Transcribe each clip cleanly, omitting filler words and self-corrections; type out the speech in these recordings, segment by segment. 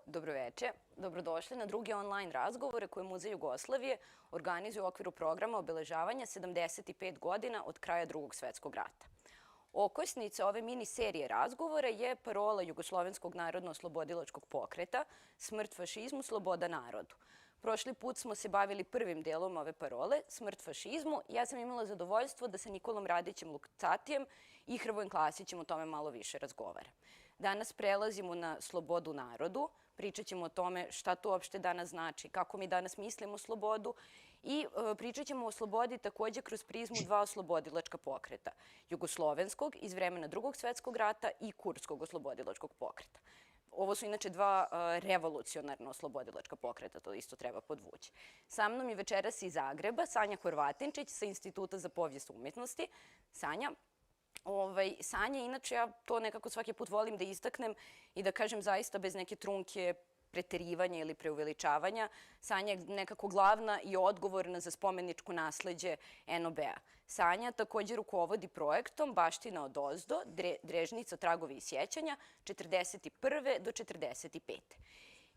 Dobroveče. Dobrodošli na druge online razgovore koje Muzej Jugoslavije organizuje u okviru programa obeležavanja 75 godina od kraja Drugog svetskog rata. Okosnica ove mini serije razgovora je parola Jugoslovenskog narodno-oslobodilačkog pokreta Smrt fašizmu, sloboda narodu. Prošli put smo se bavili prvim delom ove parole, Smrt fašizmu. Ja sam imala zadovoljstvo da sa Nikolom Radićem Lukcatijem i Hrvojem Klasićem o tome malo više razgovara. Danas prelazimo na slobodu narodu, pričat ćemo o tome šta to uopšte danas znači, kako mi danas mislimo slobodu i pričat ćemo o slobodi takođe kroz prizmu dva oslobodilačka pokreta, jugoslovenskog iz vremena Drugog svetskog rata i kurskog oslobodilačkog pokreta. Ovo su inače dva revolucionarno oslobodilačka pokreta, to isto treba podvući. Sa mnom je večeras iz Zagreba Sanja Horvatinčić sa Instituta za povijest umetnosti. Sanja, inače ja to nekako svaki put volim da istaknem i da kažem zaista bez neke trunke preterivanja ili preuveličavanja. Sanja je nekako glavna i odgovorna za spomeničko nasleđe NOB-a. Sanja takođe rukovodi projektom Baština odozdo, Drežnica, tragovi i sjećanja, 41. do 45.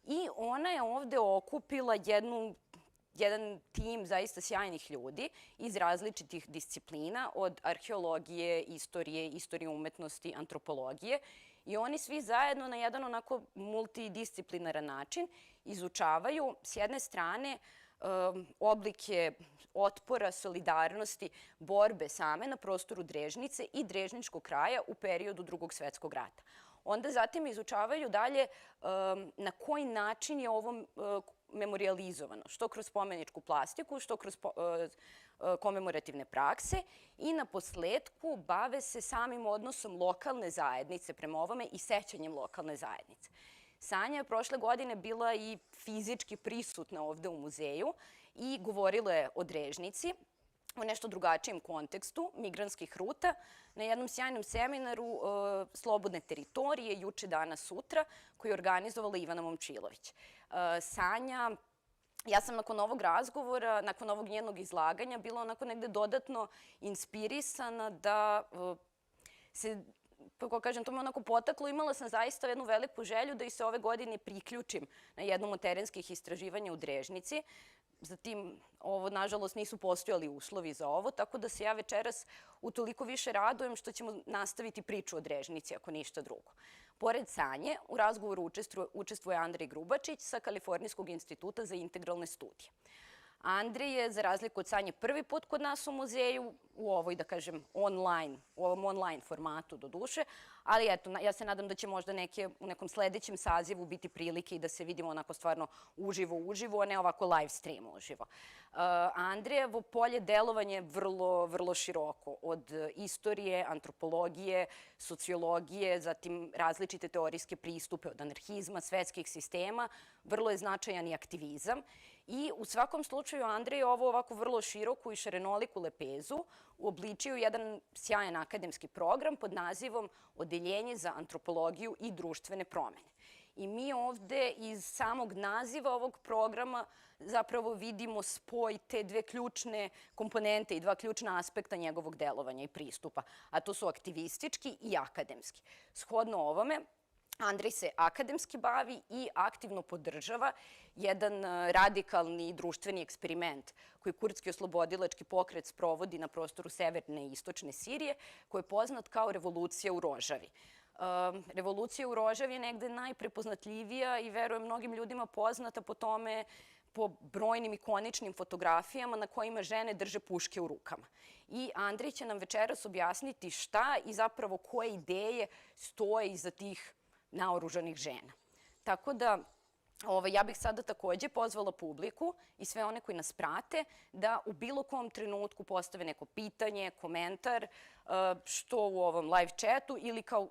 I ona je ovde okupila jedan tim zaista sjajnih ljudi iz različitih disciplina, od arheologije, istorije umetnosti, antropologije. I oni svi zajedno na jedan onako multidisciplinaran način izučavaju s jedne strane oblike otpora, solidarnosti, borbe same na prostoru Drežnice i Drežničkog kraja u periodu Drugog svetskog rata. Onda zatim izučavaju dalje na koji način je ovo memorijalizovano, što kroz spomeničku plastiku, što kroz komemorativne prakse i na posledku bave se samim odnosom lokalne zajednice prema ovome i sećanjem lokalne zajednice. Sanja je prošle godine bila i fizički prisutna ovde u muzeju i govorila je o Drežnici u nešto drugačijem kontekstu migrantskih ruta na jednom sjajnom seminaru Slobodne teritorije, juče, danas, sutra, koji je organizovala Ivana Momčilović. Sanja, ja sam nakon ovog razgovora, nakon ovog njenog izlaganja, bila onako negde dodatno inspirisana da se, kako kažem, to me onako potaklo. Imala sam zaista jednu veliku želju da i se ove godine priključim na jednom od terenskih istraživanja u Drežnici. Zatim, nažalost, nisu postojali uslovi za ovo, tako da se ja večeras utoliko više radujem što ćemo nastaviti priču o Drežnici, ako ništa drugo. Pored Sanje, u razgovoru učestvuje Andrej Grubačić sa Kalifornijskog instituta za integralne studije. Andrej je, za razliku od Sanje, prvi put kod nas u muzeju, u ovoj, da kažem, u ovom online formatu do duše, ali eto, ja se nadam da će možda u nekom sledećem sazivu biti prilike i da se vidimo onako stvarno uživo, a ne ovako live stream uživo. Andrejevo polje delovanja je vrlo široko, od istorije, antropologije, sociologije, zatim različite teorijske pristupe, od anarhizma, svetskih sistema, vrlo je značajan i aktivizam i u svakom slučaju Andrej je ovo ovako vrlo široku i šarenoliku lepezu uobličio jedan sjajan akademski program pod nazivom Odeljenje za antropologiju i društvene promene. I mi ovde iz samog naziva ovog programa zapravo vidimo spoj te dve ključne komponente i dva ključna aspekta njegovog delovanja i pristupa, a to su aktivistički i akademski. Shodno ovome, Andrej se akademski bavi i aktivno podržava jedan radikalni društveni eksperiment koji kurdski oslobodilački pokret sprovodi na prostoru severne i istočne Sirije, koji je poznat kao Revolucija u Rožavi. Revolucija u Rožavi je negde najprepoznatljivija i verujem mnogim ljudima poznata po tome, po brojnim ikoničnim fotografijama na kojima žene drže puške u rukama. I Andrej će nam večeras objasniti šta i zapravo koje ideje stoje iza tih naoružanih žena. Tako da ja bih sada takođe pozvala publiku i sve one koji nas prate da u bilo kom trenutku postave neko pitanje, komentar, što u ovom live chatu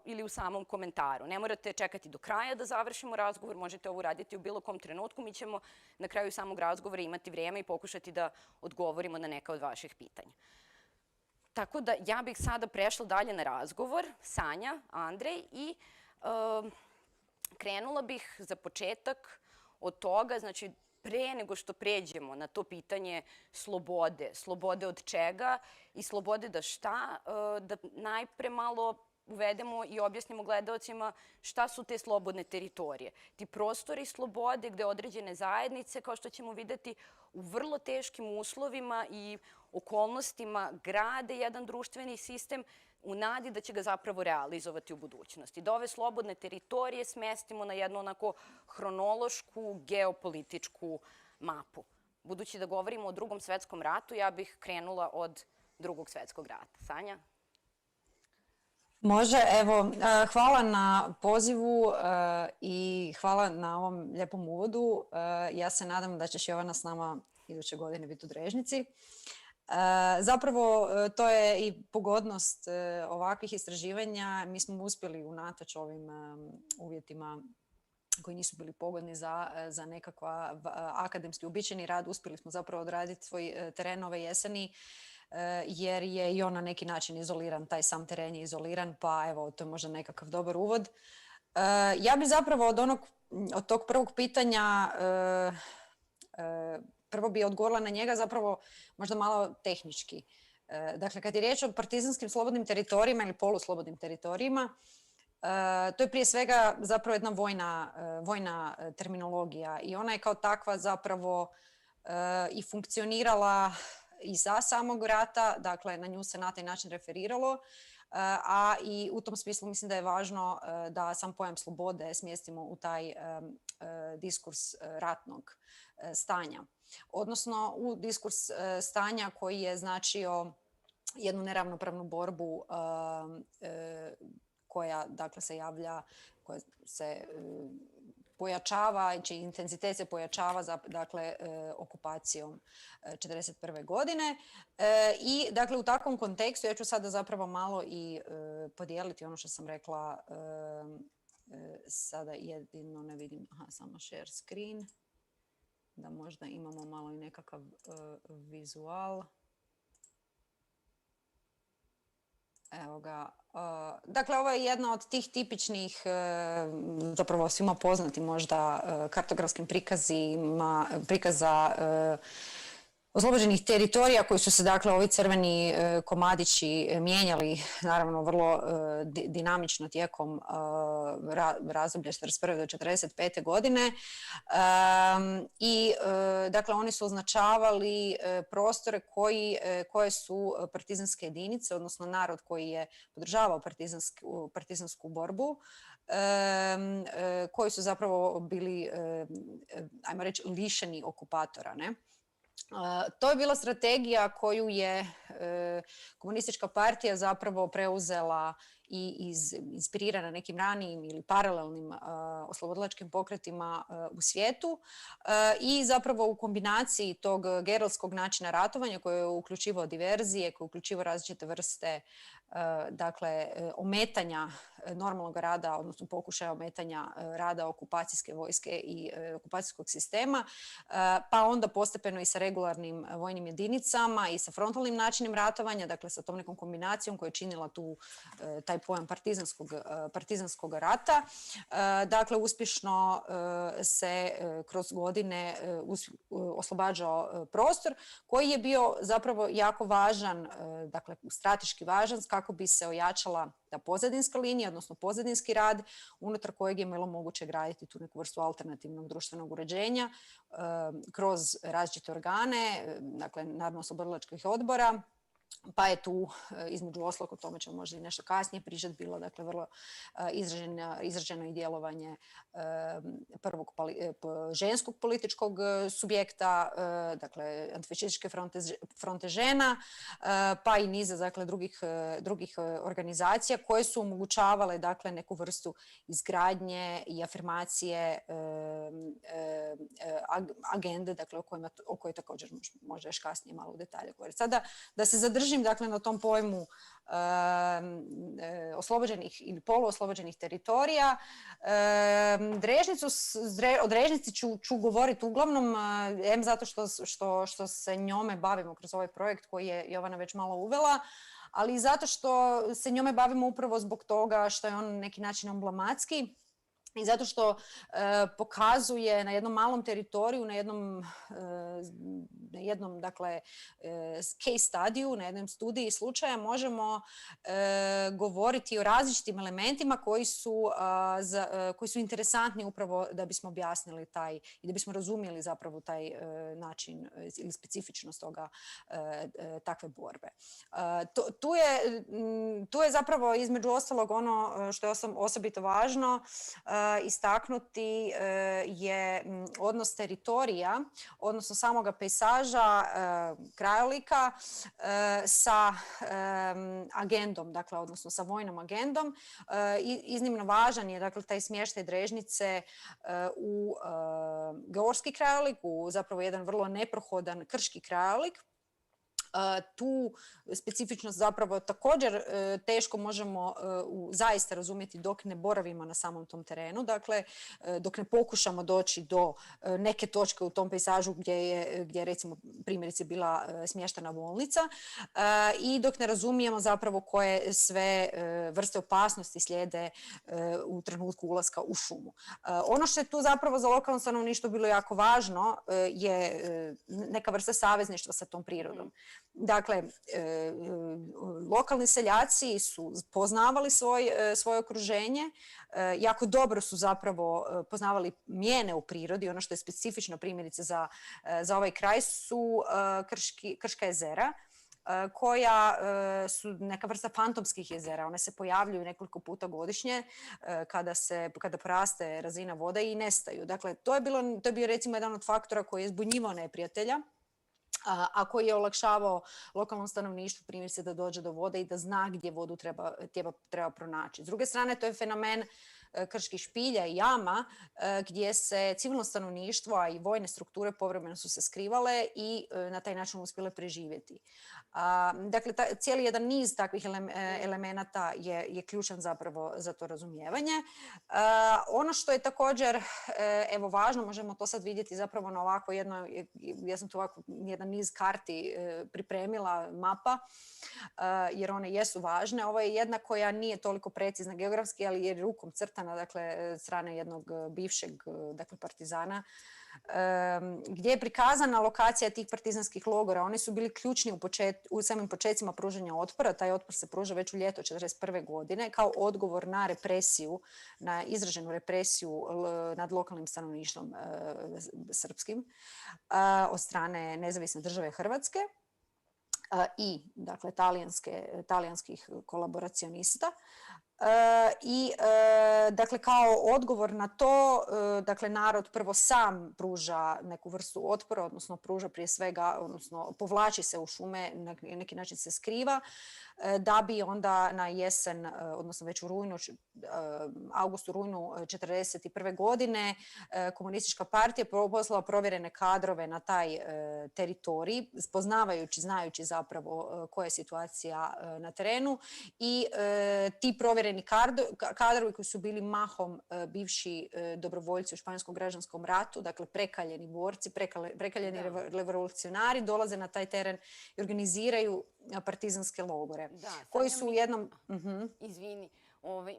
ili u samom komentaru. Ne morate čekati do kraja da završimo razgovor, možete ovo uraditi u bilo kom trenutku. Mi ćemo na kraju samog razgovora imati vreme i pokušati da odgovorimo na neka od vaših pitanja. Tako da ja bih sada prešla dalje na razgovor. Sanja, Andrej i krenula bih za početak od toga, znači pre nego što pređemo na to pitanje slobode od čega i slobode da šta, da najpre malo uvedemo i objasnimo gledaocima šta su te slobodne teritorije. Ti prostori slobode gde određene zajednice, kao što ćemo videti, u vrlo teškim uslovima i okolnostima grade jedan društveni sistem u nadi da će ga zapravo realizovati u budućnosti. Da ove slobodne teritorije smestimo na jednu onako hronološku, geopolitičku mapu. Budući da govorimo o Drugom svetskom ratu, ja bih krenula od Drugog svetskog rata. Sanja? Može, evo, hvala na pozivu i hvala na ovom lijepom uvodu. Ja se nadam da ćeš, Jovana, s nama iduće godine biti u Drežnici. Zapravo, to je i pogodnost ovakvih istraživanja. Mi smo uspjeli unatoč ovim uvjetima koji nisu bili pogodni za nekakva akademski uobičajeni rad. Uspjeli smo zapravo odraditi svoj teren ove jeseni, jer je i on na neki način izoliran, taj sam teren je izoliran, pa evo, to je možda nekakav dobar uvod. Ja bi zapravo od tog prvog pitanja, prvo bi odgovorila na njega zapravo možda malo tehnički. Dakle, kad je riječ o partizanskim slobodnim teritorijima ili poluslobodnim teritorijima, to je prije svega zapravo jedna vojna terminologija i ona je kao takva zapravo i funkcionirala i za samog rata, dakle na nju se na taj način referiralo, a i u tom smislu mislim da je važno da sam pojam slobode smjestimo u taj diskurs ratnog stanja. Odnosno u diskurs stanja koji je značio jednu neravnopravnu borbu koja dakle se javlja, koja se pojačava, čiji intenzitet se pojačava dakle okupacijom 1941. godine. I dakle u takvom kontekstu ja ću sada zapravo malo i podijeliti ono što sam rekla sada jedino ne vidim, samo share screen, da možda imamo malo i nekakav vizual. Evo ga. Dakle, ovo je jedna od tih tipičnih, zapravo svima poznati možda kartografskim prikaza oslobođenih teritorija koji su se, dakle, ovi crveni komadići mijenjali, naravno, vrlo dinamično tijekom razdoblja 1941. do 1945. godine. I, dakle, oni su označavali prostore koje su partizanske jedinice, odnosno narod koji je podržavao partizansku borbu, koji su zapravo bili, ajmo reći, lišeni okupatora, ne? To je bila strategija koju je komunistička partija zapravo preuzela i inspirirana nekim ranijim ili paralelnim oslobodilačkim pokretima u svijetu i zapravo u kombinaciji tog gerilskog načina ratovanja koji je uključivao diverzije, koji je uključivao različite vrste dakle ometanja normalnog rada, odnosno pokušaja ometanja rada okupacijske vojske i okupacijskog sistema, pa onda postepeno i sa regularnim vojnim jedinicama i sa frontalnim načinom ratovanja, dakle sa tom nekom kombinacijom koja je činila taj pojam partizanskog rata. Dakle, uspješno se kroz godine oslobađao prostor koji je bio zapravo jako važan, dakle strateški važan kako bi se ojačala ta pozadinska linija, odnosno pozadinski rad unutar kojeg je bilo moguće graditi tu neku vrstu alternativnog društvenog uređenja kroz različite organe, dakle narodno-oslobodilačkih odbora. Pa je tu između ostalog, o tome ćemo možda i nešto kasnije pričati, bilo dakle vrlo izraženo i djelovanje prvog ženskog političkog subjekta, dakle antifašističke fronte žena, pa i niza dakle drugih organizacija koje su omogućavale dakle neku vrstu izgradnje i afirmacije agende, dakle o kojoj također možda još kasnije malo u detalje govoriti. Sada da se zadržim dakle na tom pojmu oslobođenih ili poluoslobođenih teritorija. O Drežnici ću govoriti uglavnom, zato što se njome bavimo kroz ovaj projekt koji je Jovana već malo uvela, ali i zato što se njome bavimo upravo zbog toga što je on na neki način emblematski i zato što pokazuje na jednom malom teritoriju, na jednom dakle, case studiju, na jednom studiji slučaja možemo govoriti o različitim elementima koji su interesantni upravo da bismo objasnili taj i da bismo razumjeli zapravo taj način ili specifičnost takve borbe. Tu je zapravo između ostalog ono što je osobito važno istaknuti je odnos teritorija, odnosno samoga pejsaža, krajolika sa agendom, dakle, odnosno sa vojnom agendom. Iznimno važan je, dakle, taj smještaj Drežnice u gorski krajolik, u zapravo jedan vrlo neprohodan krški krajolik. Tu specifičnost zapravo također teško možemo zaista razumjeti dok ne boravimo na samom tom terenu. Dakle, dok ne pokušamo doći do neke točke u tom pejsažu gdje recimo primjerice bila smještena bolnica i dok ne razumijemo zapravo koje sve vrste opasnosti slijede u trenutku ulaska u šumu. Ono što je tu zapravo za lokalno stanovništvo bilo jako važno je neka vrsta savezništva sa tom prirodom. Dakle, lokalni seljaci su poznavali svoje okruženje, jako dobro su zapravo poznavali mijene u prirodi. Ono što je specifično primjerice za ovaj kraj su Krška jezera, koja su neka vrsta fantomskih jezera. One se pojavljuju nekoliko puta godišnje kada poraste razina vode i nestaju. Dakle, to je bio recimo jedan od faktora koji je zbunjivao neprijatelja, a koji je olakšavao lokalnom stanovništvu primjerice da dođe do vode i da zna gdje vodu treba pronaći. S druge strane, to je fenomen krških špilja i jama gdje se civilno stanovništvo, a i vojne strukture povremeno su se skrivale i na taj način uspjele preživjeti. Dakle, cijeli jedan niz takvih elemenata je ključan zapravo za to razumijevanje. Ono što je također važno, možemo to sad vidjeti zapravo na ovako jedno, ja sam tu ovako jedan niz karti pripremila, mapa, jer one jesu važne. Ovo je jedna koja nije toliko precizna geografski, ali je rukom crtana, dakle, strane jednog bivšeg, dakle, partizana, gdje je prikazana lokacija tih partizanskih logora. Oni su bili ključni u samim početcima pružanja otpora. Taj otpor se pruža već u ljeto 1941. godine kao odgovor na represiju, na izraženu represiju nad lokalnim stanovništvom srpskim od strane Nezavisne države Hrvatske i, dakle, talijanskih kolaboracionista. Dakle, kao odgovor na to, dakle, narod prvo sam pruža neku vrstu otpora, odnosno pruža prije svega, odnosno povlači se u šume, na neki način se skriva, da bi onda na jesen, odnosno već u rujnu, augustu, rujnu 1941. godine komunistička partija poslala provjerene kadrove na taj teritorij, spoznavajući, znajući zapravo koja je situacija na terenu, i ti provjereni kadrovi koji su bili mahom bivši dobrovoljci u Španjolskom građanskom ratu, dakle prekaljeni borci, prekaljeni revolucionari, dolaze na taj teren i organiziraju partizanske logore. Koji su u jednom... Izvini.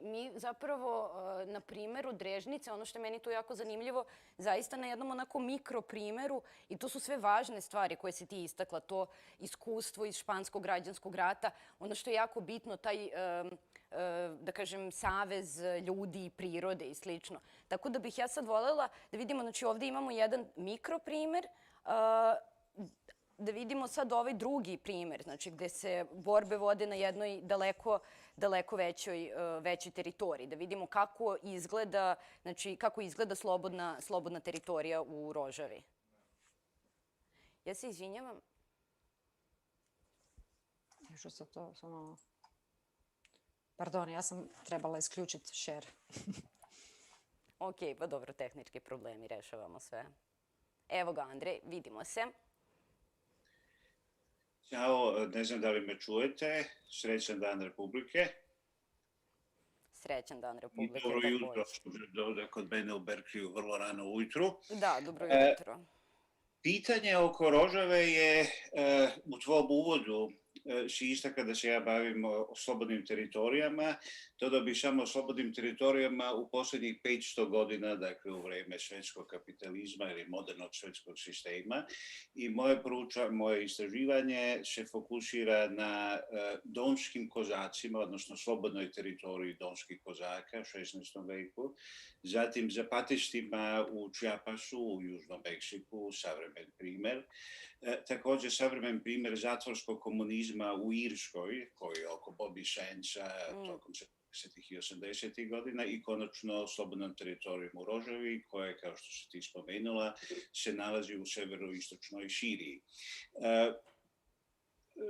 Mi zapravo na primjeru Drežnice, ono što je meni tu jako zanimljivo, zaista na jednom onako mikro primjeru, i to su sve važne stvari koje si ti istakla, to iskustvo iz Španskog građanskog rata, ono što je jako bitno, taj, da kažem, savez ljudi i prirode i slično. Tako da bih ja sad voljela da vidimo, znači ovdje imamo jedan mikro primjer, da vidimo sad ovaj drugi primjer, znači gdje se borbe vode na jednoj daleko većoj teritoriji. Da vidimo kako izgleda slobodna teritorija u Rožavi. Ja se izvinjavam. Što se to samo... Pardon, ja sam trebala isključiti share. Ok, pa dobro, tehnički problemi, rešavamo sve. Evo ga, Andrej, vidimo se. Ćao, ne znam da li me čujete. Srećan dan Republike. Srećan dan Republike. I dobro jutro, što je kod mene u Berkliju vrlo rano ujutru. Da, dobro jutro. Pitanje oko Rožave je u tvom uvodu si istakla da se ja bavim o slobodnim teritorijama, to bi samo o slobodnim teritorijama u posljednjih 500 godina, dakle u vreme švedskog kapitalizma ili modernog švedskog sistema. I moje istraživanje se fokusira na donskim kozacima, odnosno slobodnoj teritoriji donskih kozaka u 16. veku, zatim zapatistima u Chiapasu u Južnom Meksiku, savremen primjer. Također savremen primjer zatvorskog komunizma u Irskoj, koji je oko Bobby Sandsa tokom 70. i 80. godina i konačno slobodnom teritorijom u Rožavi, koje, kao što si ti spomenula, se nalazi u severoistočnoj Siriji.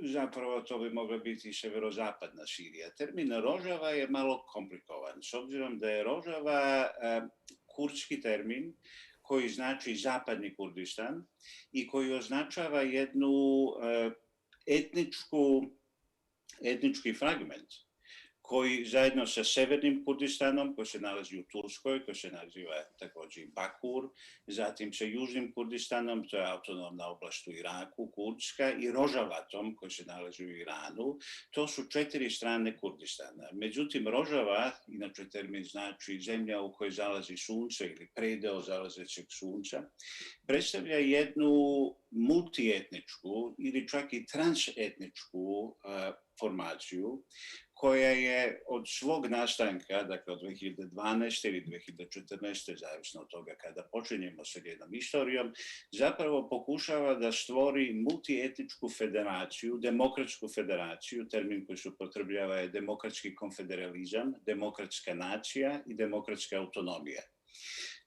Zapravo to bi mogla biti severozapadna Sirija. Termin Rožava je malo komplikovan, s obzirom da je Rožava kurdski termin koji znači zapadni Kurdistan i koji označava jednu etnički fragment koji zajedno sa severnim Kurdistanom, koji se nalazi u Turskoj, koji se naziva također Bakur, zatim sa južnim Kurdistanom, to je autonomna oblast u Iraku, kurdska, i Rožavatom, koji se nalazi u Iranu, to su 4 strane Kurdistana. Međutim, Rožava, inače termin znači zemlja u kojoj zalazi sunce ili predeo zalazećeg sunca, predstavlja jednu multietničku ili čak i transetničku formaciju koja je od svog nastanka, dakle od 2012. ili 2014. zavisno od toga kada počinjemo sa njenom istorijom, zapravo pokušava da stvori multietničku federaciju, demokratsku federaciju, termin koji se upotrebljava je demokratski konfederalizam, demokratska nacija i demokratska autonomija.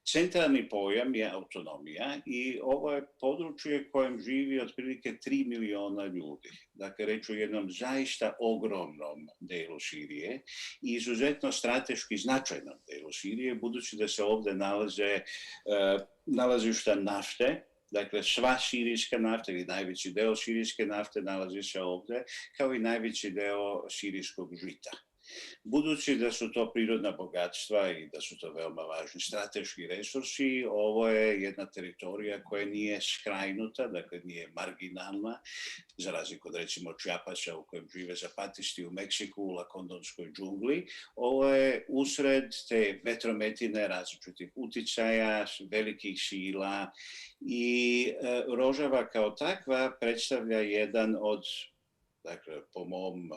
Centralni pojam je autonomija i ovo je područje kojem živi otprilike 3 miliona ljudi. Dakle, reč o jednom zaista ogromnom delu Sirije i izuzetno strateški značajnom delu Sirije, budući da se ovdje nalaze nalazišta nafte. Dakle, sva sirijska nafta ili najveći deo sirijske nafte nalazi se ovdje, kao i najveći deo sirijskog žita. Budući da su to prirodna bogatstva i da su to veoma važni strateški resursi, ovo je jedna teritorija koja nije skrajnuta, dakle nije marginalna, za razliku od recimo Chiapasa u kojem žive zapatisti u Meksiku, u lakondonskoj džungli. Ovo je usred te vetrometine različitih uticaja, velikih sila i Rožava kao takva predstavlja jedan od, dakle po mom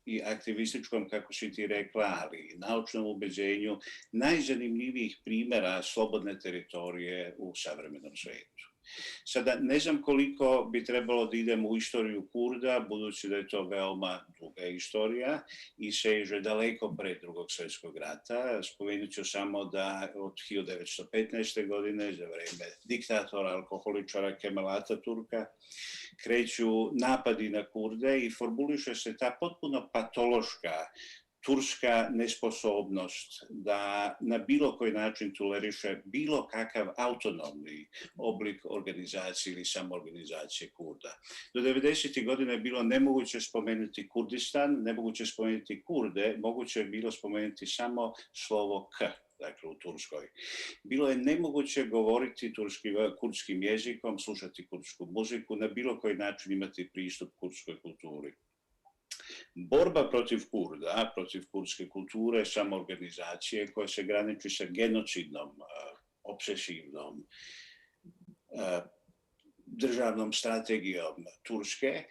i aktivističkom, kako si ti rekla, ali i naučnom ubeđenju, najzanimljivijih primjera slobodne teritorije u savremenom svijetu. Sada, ne znam koliko bi trebalo da idemo u istoriju Kurda, budući da je to veoma duga istorija i seže daleko pre Drugog svjetskog rata. Spomenut ću samo da od 1915. godine, za vreme diktatora, alkoholičara Kemala Ataturka, kreću napadi na Kurde i formuliše se ta potpuno patološka turska nesposobnost da na bilo koji način toleriše bilo kakav autonomni oblik organizacije ili samoorganizacije Kurda. Do 90. godina je bilo nemoguće spomenuti Kurdistan, nemoguće spomenuti Kurde, moguće je bilo spomenuti samo slovo K. Dakle, u Turskoj. Bilo je nemoguće govoriti kurdskim jezikom, slušati kurdsku muziku, na bilo koji način imati pristup kurdskoj kulturi. Borba protiv Kurda, protiv kurdske kulture, samoorganizacije koja se graniči sa genocidnom, obsesivnom državnom strategijom Turske,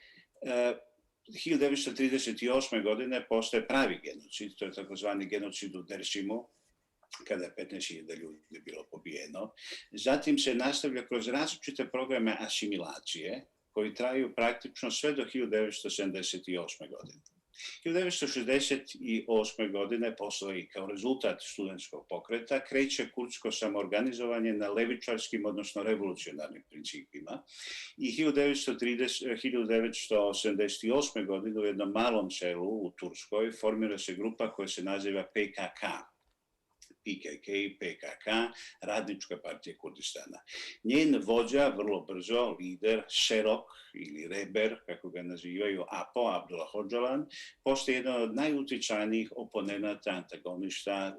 1938. godine postaje pravi genocid, to je takozvani genocid u Dersimu, kada je 15.000 ljudi bilo pobijeno. Zatim se nastavlja kroz različite programe asimilacije koji traju praktično sve do 1978. godine. 1968. godine poslije kao rezultat studentskog pokreta kreće kurdsko samoorganizovanje na levičarskim, odnosno revolucionarnim principima i 1988. godine u jednom malom selu u Turskoj formira se grupa koja se naziva PKK. PKK, PKK, Radnička partija Kurdistana. Njen vođa, vrlo brzo, lider, Šerok ili Reber, kako ga nazivaju, APO, Abdullah Hocalan, postaje jedan od najutjecajnijih oponenata, antagonista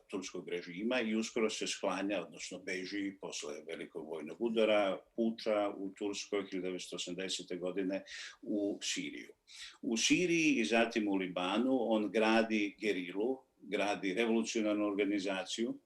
turskog režima i uskoro se sklanja, odnosno beži posle velikog vojnog udara, puča u Turskoj 1980. godine u Siriju. U Siriji i zatim u Libanu on gradi gerilu, gradi revolucionarnu organizaciju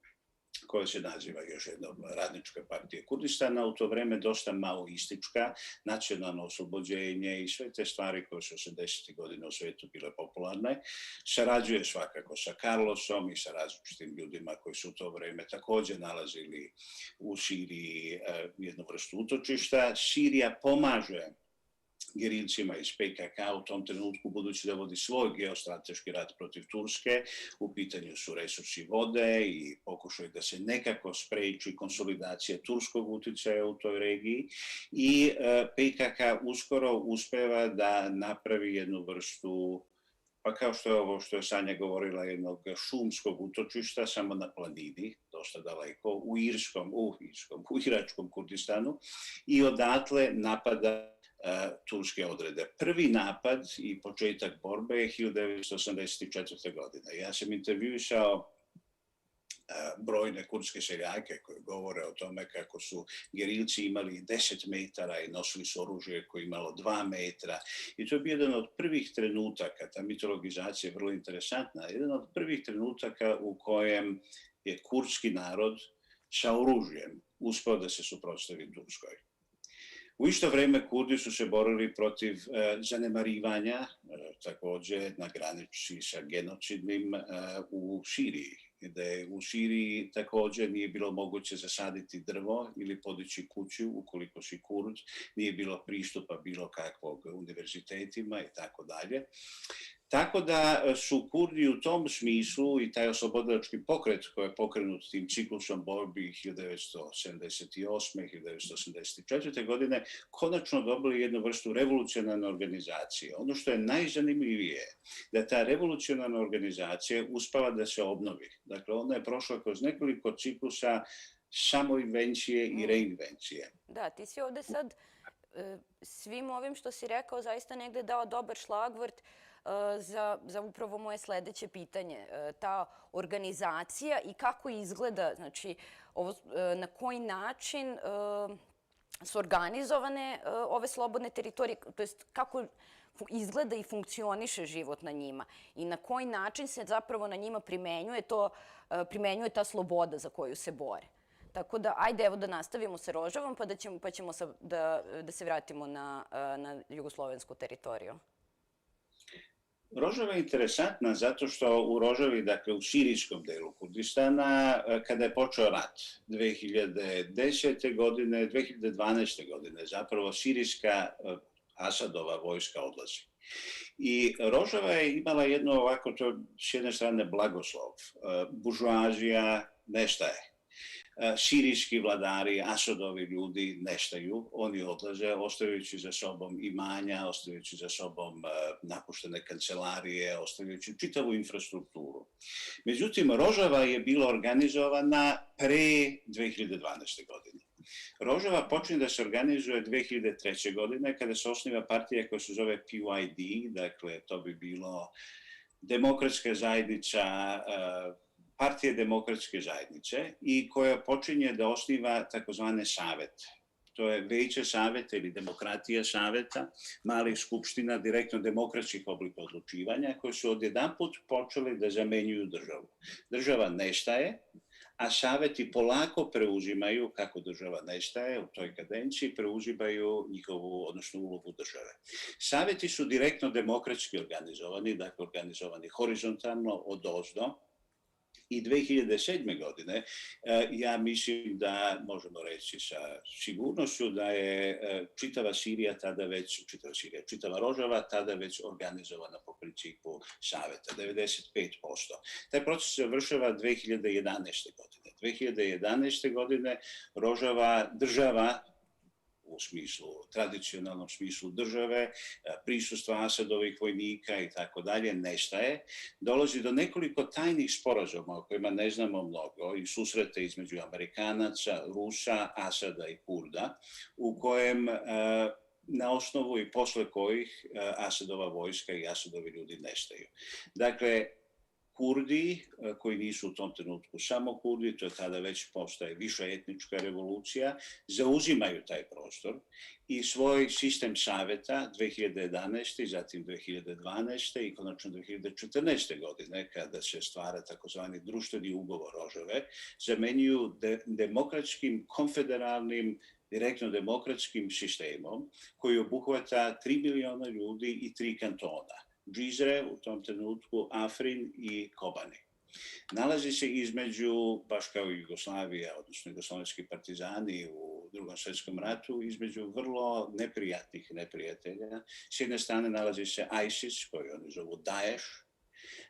koja se naziva još jednom Radnička partija Kurdistana, u to vreme dosta maoistička, nacionalno oslobođenje i sve te stvari koje su 80. godina u svijetu bile popularne. Sarađuje svakako sa Carlosom i sa različitim ljudima koji su u to vreme također nalazili u Siriji jednu vrstu utočišta. Sirija pomaže gerilcima iz PKK u tom trenutku, budući da vodi svoj geostrateški rat protiv Turske, u pitanju su resursi vode i pokušaj da se nekako spreči konsolidacija turskog utjecaja u toj regiji i PKK uskoro uspeva da napravi jednu vrstu, pa kao što je ovo što je Sanja govorila, jednog šumskog utočišta samo na planini, dosta daleko, u iračkom Kurdistanu i odatle napada turske odrede. Prvi napad i početak borbe je 1984. godine. Ja sam intervjuisao brojne kurdske seljake koji govore o tome kako su gerilci imali 10 metara i nosili su oružje koje je imalo 2 metra. I to je bio jedan od prvih trenutaka, ta mitologizacija je vrlo interesantna, jedan od prvih trenutaka u kojem je kurdski narod sa oružjem uspeo da se suprotstavi Turskoj. U isto vrijeme Kurdi su se borili protiv zanemarivanja, također na granici sa genocidnim u Siriji, gdje u Siriji također nije bilo moguće zasaditi drvo ili podići kuću ukoliko si Kurd, nije bilo pristupa bilo kakvog univerzitetima i tako dalje. Tako da su Kurdi u tom smislu i taj oslobodilački pokret koji je pokrenut tim ciklusom borbi 1978. 1984. godine konačno dobili jednu vrstu revolucionarne organizacije. Ono što je najzanimljivije da ta revolucionarna organizacija uspava da se obnovi. Dakle, ona je prošla kroz nekoliko ciklusa samoinvencije i reinvencije. Da, ti si ovdje sad svim ovim što si rekao zaista negdje dao dobar šlagvort za upravo moje sledeće pitanje. Ta organizacija i kako izgleda, znači na koji način su organizovane ove slobodne teritorije, to jest kako izgleda i funkcioniše život na njima i na koji način se zapravo na njima primenjuje ta sloboda za koju se bore. Tako da, ajde evo da nastavimo sa Rožavom pa ćemo da se vratimo na jugoslovensku teritoriju. Rožava je interesantna zato što u Rožavi, dakle u sirijskom delu Kurdistana, kada je počeo rat 2010. godine, 2012. godine, zapravo sirijska Asadova vojska odlazi. I Rožava je imala jedno ovako, to s jedne strane blagoslov, buržuazija nestaje. Sirijski vladari, Asadovi ljudi nestaju, oni odlaze, ostavljajući za sobom imanja, ostavljajući za sobom napuštene kancelarije, ostavljajući čitavu infrastrukturu. Međutim, Rožava je bila organizovana pre 2012. godine. Rožava počinje da se organizuje 2003. godine kada se osniva partija koja se zove PYD, dakle to bi bilo Demokratska zajednica, Partije demokratske zajednice i koja počinje da osniva takozvane savete. To je veće saveta ili demokratija saveta, malih skupština, direktno demokratskih oblika odlučivanja koje su odjedanput počeli da zamenjuju državu. Država nestaje, a saveti polako preuzimaju, kako država nestaje u toj kadenciji, preuzimaju njihovu, odnosno ulogu države. Saveti su direktno demokratski organizovani, dakle organizovani horizontalno odozdo. I 2007. godine, ja mislim da možemo reći sa sigurnošću da je čitava Sirija tada već, čitava Rožava tada već organizovana po principu saveta, 95%. Taj proces se završava 2011. godine. 2011. godine Rožava, država u smislu, tradicionalnom smislu države, prisustva Asadovih vojnika i tako dalje, nestaje. Dolazi do nekoliko tajnih sporazuma o kojima ne znamo mnogo i susrete između Amerikanaca, Rusa, Asada i Kurda, u kojem na osnovu i posle kojih Asadova vojska i Asadovi ljudi nestaju. Dakle, Kurdi, koji nisu u tom trenutku samo Kurdi, to je tada već postaje viša etnička revolucija, zauzimaju taj prostor i svoj sistem saveta 2011. zatim 2012. i konačno 2014. godine, kada se stvara takozvani društveni ugovor Rožave, zamenjuju demokratskim, konfederalnim, direktno demokratskim sistemom koji obuhvata 3 miliona ljudi i 3 kantona. Džizre, u tom trenutku Afrin i Kobani. Nalazi se između, baš kao i Jugoslavija, odnosno jugoslovenski partizani u Drugom svjetskom ratu, između vrlo neprijatnih neprijatelja. S jedne strane nalazi se ISIS, koji oni zovu Daesh,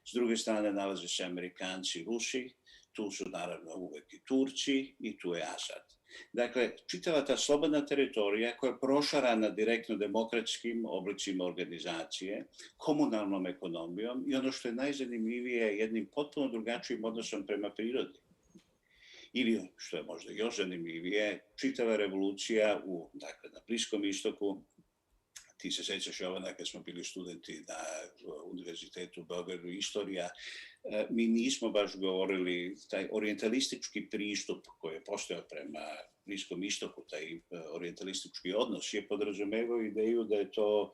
s druge strane nalaze se Amerikanci i Rusi, tu su naravno uvek i Turci i tu je Asad. Dakle, čitava ta slobodna teritorija koja je prošarana direktno demokratskim oblicima organizacije, komunalnom ekonomijom i ono što je najzanimljivije jednim potpuno drugačijim odnosom prema prirodi. Ili, što je možda još zanimljivije, čitava revolucija na Bliskom istoku. Ti se sećaš, Jovana, kad smo bili studenti na Univerzitetu u Beogradu, istorija, mi nismo baš govorili taj orijentalistički pristup koji je postojao prema Bliskom istoku, taj orijentalistički odnos je podrazumevao ideju da je to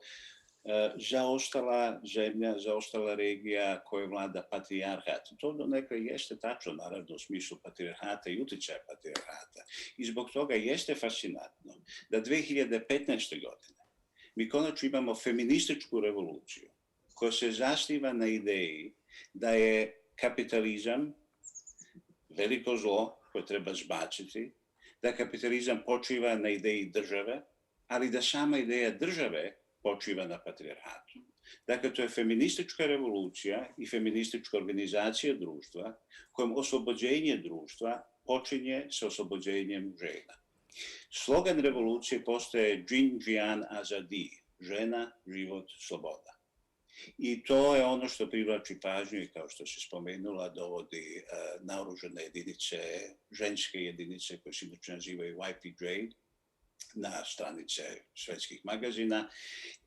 zaostala zemlja, zaostala regija koja vlada patrijarhat. To donekle jeste tačno, naravno, u smislu patrijarhata i utjecaja patrijarhata. I zbog toga jeste fascinantno da 2015. godine mi konačno imamo feminističku revoluciju koja se zasniva na ideji da je kapitalizam veliko zlo koje treba zbaciti, da kapitalizam počiva na ideji države, ali da sama ideja države počiva na patrijarhatu. Dakle, to je feministička revolucija i feministička organizacija društva kojom oslobođenje društva počinje sa oslobođenjem žena. Slogan revolucije postaje Džin Džian Azadi, žena, život, sloboda. I to je ono što privlači pažnju i kao što se spomenula dovodi naoružane jedinice, ženske jedinice koje se inače nazivaju YPJ na stranice svetskih magazina.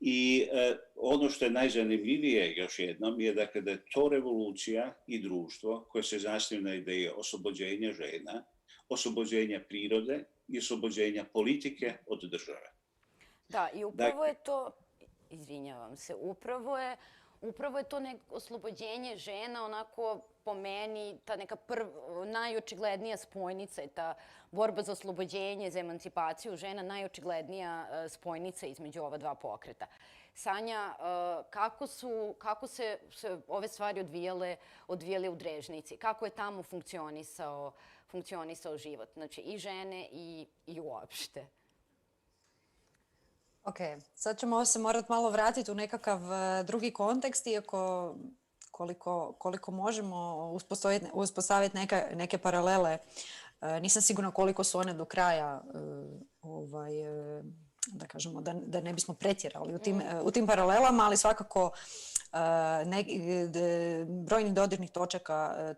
I ono što je najzanimljivije još jednom je dakle da je to revolucija i društvo koje se zasniva na ideje oslobođenja žena, oslobođenja prirode i oslobođenja politike od države. Da, i upravo je to, izvinjavam se, upravo je to neko oslobođenje žena, onako po meni, ta neka najočiglednija spojnica je ta borba za oslobođenje, za emancipaciju žena, najočiglednija spojnica između ova dva pokreta. Sanja, kako se ove stvari odvijale u Drežnici? Kako je tamo funkcionisao život? Znači i žene i uopšte. Ok, sad ćemo se morati malo vratiti u nekakav drugi kontekst, iako koliko možemo uspostaviti neke paralele. Nisam sigurna koliko su one do kraja, da kažemo, da ne bismo pretjerali u tim paralelama, ali svakako brojnih dodirnih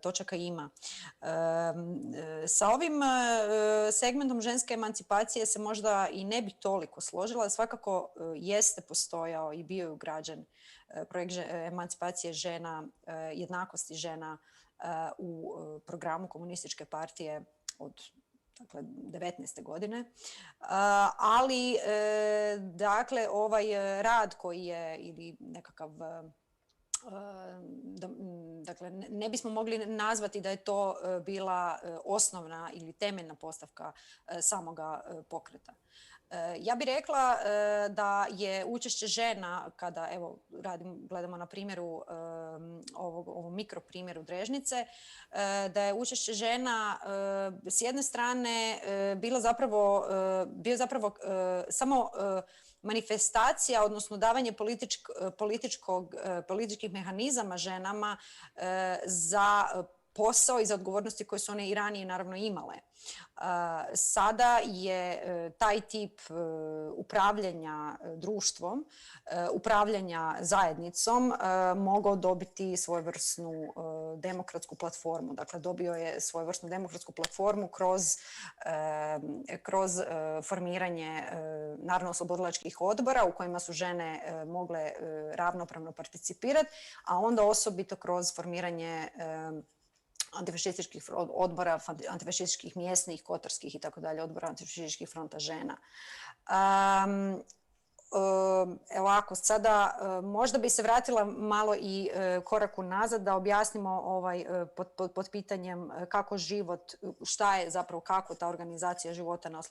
točaka ima. Sa ovim segmentom ženske emancipacije se možda i ne bi toliko složila, svakako jeste postojao i bio je ugrađen projekt emancipacije žena, jednakosti žena u programu Komunističke partije od 19. godine. Ali, dakle, ovaj rad koji je ili nekakav dakle, ne bismo mogli nazvati da je to bila osnovna ili temeljna postavka samoga pokreta. Ja bih rekla da je učešće žena, kada evo gledamo na primjeru, ovom mikroprimjeru Drežnice, da je učešće žena s jedne strane bio zapravo samo manifestacija, odnosno davanje političkih mehanizama ženama za posao i za odgovornosti koje su one i ranije naravno imale. Sada je taj tip upravljanja društvom, upravljanja zajednicom mogao dobiti svojevrsnu demokratsku platformu. Dakle, dobio je svojevrsnu demokratsku platformu kroz formiranje narodno-oslobodilačkih odbora u kojima su žene mogle ravnopravno participirati, a onda osobito kroz formiranje antifašističkih odbora, antifašističkih mjesnih, kotarskih i tako dalje, odbora antifašističkih fronta žena. Ovako, sada možda bi se vratila malo i korak unazad da objasnimo pod pitanjem kako život, šta je zapravo, kako ta organizacija života na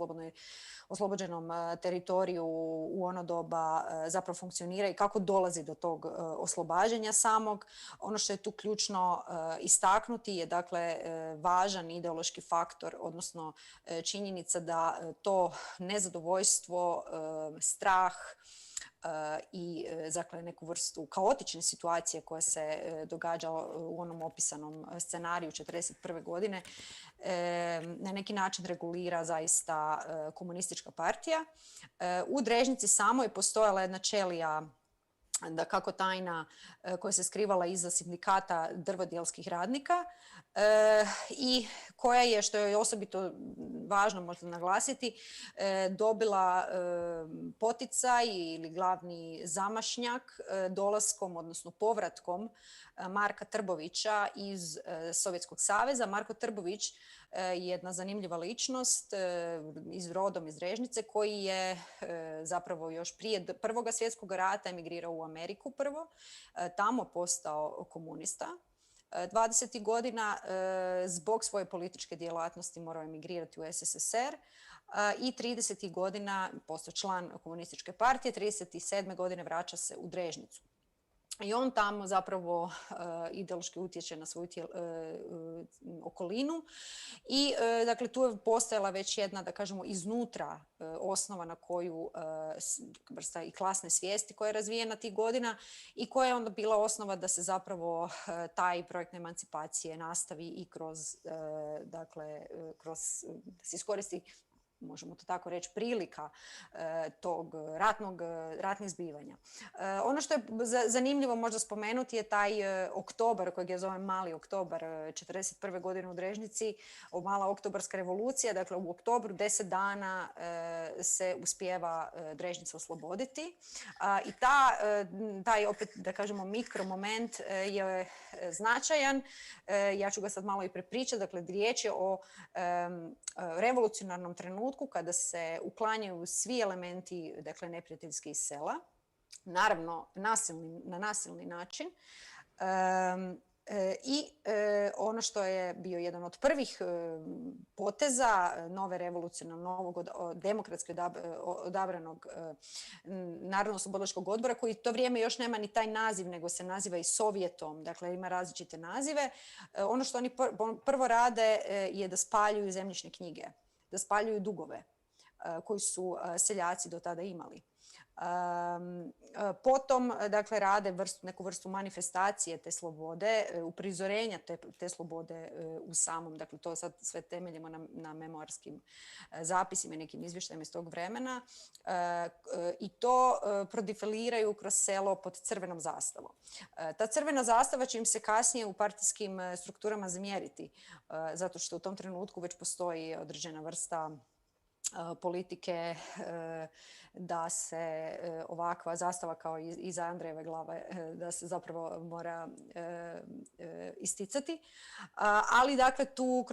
oslobođenom teritoriju u ono doba zapravo funkcionira i kako dolazi do tog oslobađanja samog. Ono što je tu ključno istaknuti je dakle važan ideološki faktor, odnosno činjenica da to nezadovoljstvo, strah i dakle neku vrstu kaotične situacije koja se događala u onom opisanom scenariju 1941. godine na neki način regulira zaista komunistička partija. U Drežnici samoj postojala jedna ćelija, da kako tajna, koja se skrivala iza sindikata drvodjelskih radnika i koja je, što je osobito važno možda naglasiti, dobila poticaj ili glavni zamašnjak dolaskom, odnosno povratkom Marka Trbovića iz Sovjetskog saveza. Marko Trbović je jedna zanimljiva ličnost rodom iz Drežnice koji je zapravo još prije Prvog svjetskog rata emigrirao u Ameriku prvo, tamo postao komunista. 20. godina zbog svoje političke djelatnosti morao emigrirati u SSSR i 30. godina postao član komunističke partije, 37. godine vraća se u Drežnicu. I on tamo zapravo ideološki utječe na svoju okolinu i dakle tu je postojala već jedna, da kažemo, iznutra osnova na koju vrsta i klasne svijesti koja je razvijena tih godina i koja je onda bila osnova da se zapravo taj projekt emancipacije nastavi i kroz, dakle, da se iskoristi, možemo to tako reći, prilika tog ratnih zbivanja. Ono što je zanimljivo možda spomenuti je taj oktobar, kojeg ja zovem Mali oktobar 1941. godine u Drežnici, mala oktobarska revolucija. Dakle, u oktobru 10 dana se uspijeva Drežnica osloboditi. I taj, opet, da kažemo, mikromoment je značajan. Ja ću ga sad malo i prepričati. Dakle, riječ je o revolucionarnom trenutku kada se uklanjaju svi elementi, dakle, neprijateljski iz sela, naravno na nasilni način. I ono što je bio jedan od prvih poteza nove revolucionarnog, novog demokratski odabranog Narodno-oslobodilačkog odbora, koji to vrijeme još nema ni taj naziv, nego se naziva i Sovjetom, dakle ima različite nazive. Ono što oni prvo rade je da spaljuju zemljišne knjige, da spaljuju dugove koji su seljaci do tada imali. Potom, dakle, rade neku vrstu manifestacije te slobode, uprizorenja te slobode u samom, dakle, to sad sve temeljimo na memoarskim zapisima i nekim izvještajima iz tog vremena, i to prodefiliraju kroz selo pod crvenom zastavom. Ta crvena zastava će im se kasnije u partijskim strukturama zamjeriti, zato što u tom trenutku već postoji određena vrsta politike da se ovakva zastava kao iza Andrejeve glave da se zapravo mora isticati. Ali dakle tu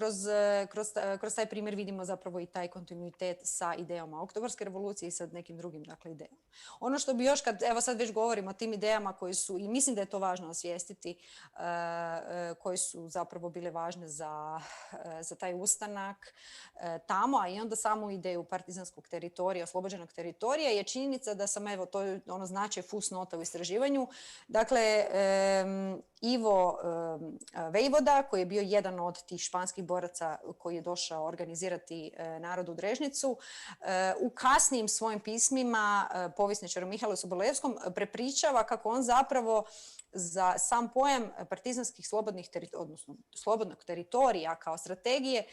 kroz taj primjer vidimo zapravo i taj kontinuitet sa idejama Oktobarske revolucije i sa nekim drugim, dakle, idejama. Ono što bi još, evo sad već govorimo o tim idejama koji su, i mislim da je to važno osvijestiti, koji su zapravo bile važne za taj ustanak tamo, a i onda samu ideju partizanskog teritorija, oslobođenog teritorija, je činjenica da sam, evo, to je ono značaj fusnota u istraživanju. Dakle, Ivo Vejvoda, koji je bio jedan od tih španskih boraca koji je došao organizirati narod u Drežnicu, u kasnijim svojim pismima povjesničaru Mihajlu Sobolevskom prepričava kako on zapravo za sam pojam partizanskih odnosno slobodnog teritorija kao strategije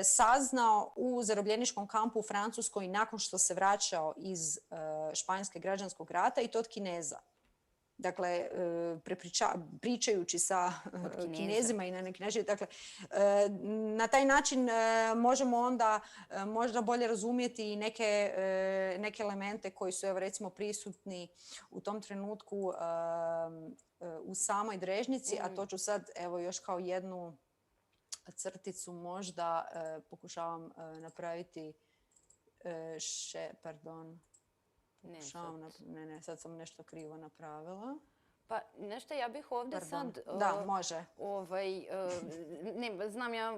saznao u zarobljeničkom kampu u Francuskoj nakon što se vraćao iz Španjolskog građanskog rata i to od Kineza. Dakle, pričajući sa Kinezima i na neki način. Dakle, na taj način možemo onda možda bolje razumjeti i neke elemente koji su, evo, recimo, prisutni u tom trenutku u samoj Drežnici, a to ću sad, evo, još kao jednu crticu možda pokušavam napraviti Ne, sad sam nešto krivo napravila. Pa nešto, ja bih ovdje sad... Da, može. Znam, ja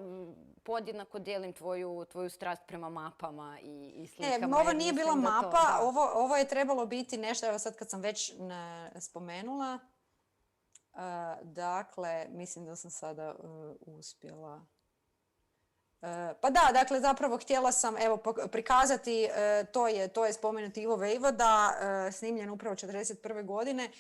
podjednako dijelim tvoju strast prema mapama i slikama. Ovo nije bila mapa, ovo je trebalo biti nešto, evo sad kad sam već spomenula. Dakle, mislim da sam sada uspjela... Pa da, dakle, zapravo htjela sam prikazati, to je spomenuti Ivo Vejvoda, snimljen upravo 1941. godine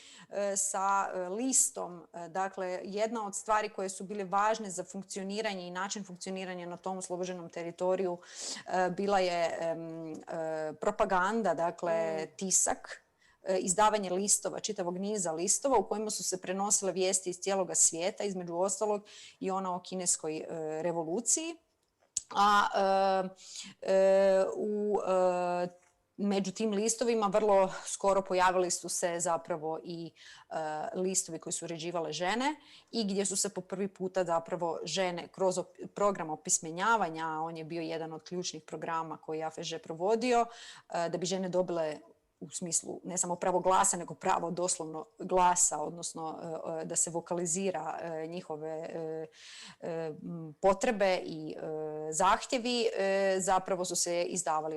sa listom. Dakle, jedna od stvari koje su bile važne za funkcioniranje i način funkcioniranja na tom oslobođenom teritoriju bila je propaganda, dakle, tisak, izdavanje listova, čitavog niza listova u kojima su se prenosile vijesti iz cijeloga svijeta, između ostalog i ona o kineskoj revoluciji. Među tim listovima vrlo skoro pojavili su se zapravo i listovi koji su uređivale žene i gdje su se po prvi puta zapravo žene kroz program opismenjavanja, on je bio jedan od ključnih programa koji je AFŽ provodio, da bi žene dobile u smislu ne samo pravo glasa, nego pravo doslovno glasa, odnosno da se vokalizira njihove potrebe i zahtjevi, zapravo su se izdavali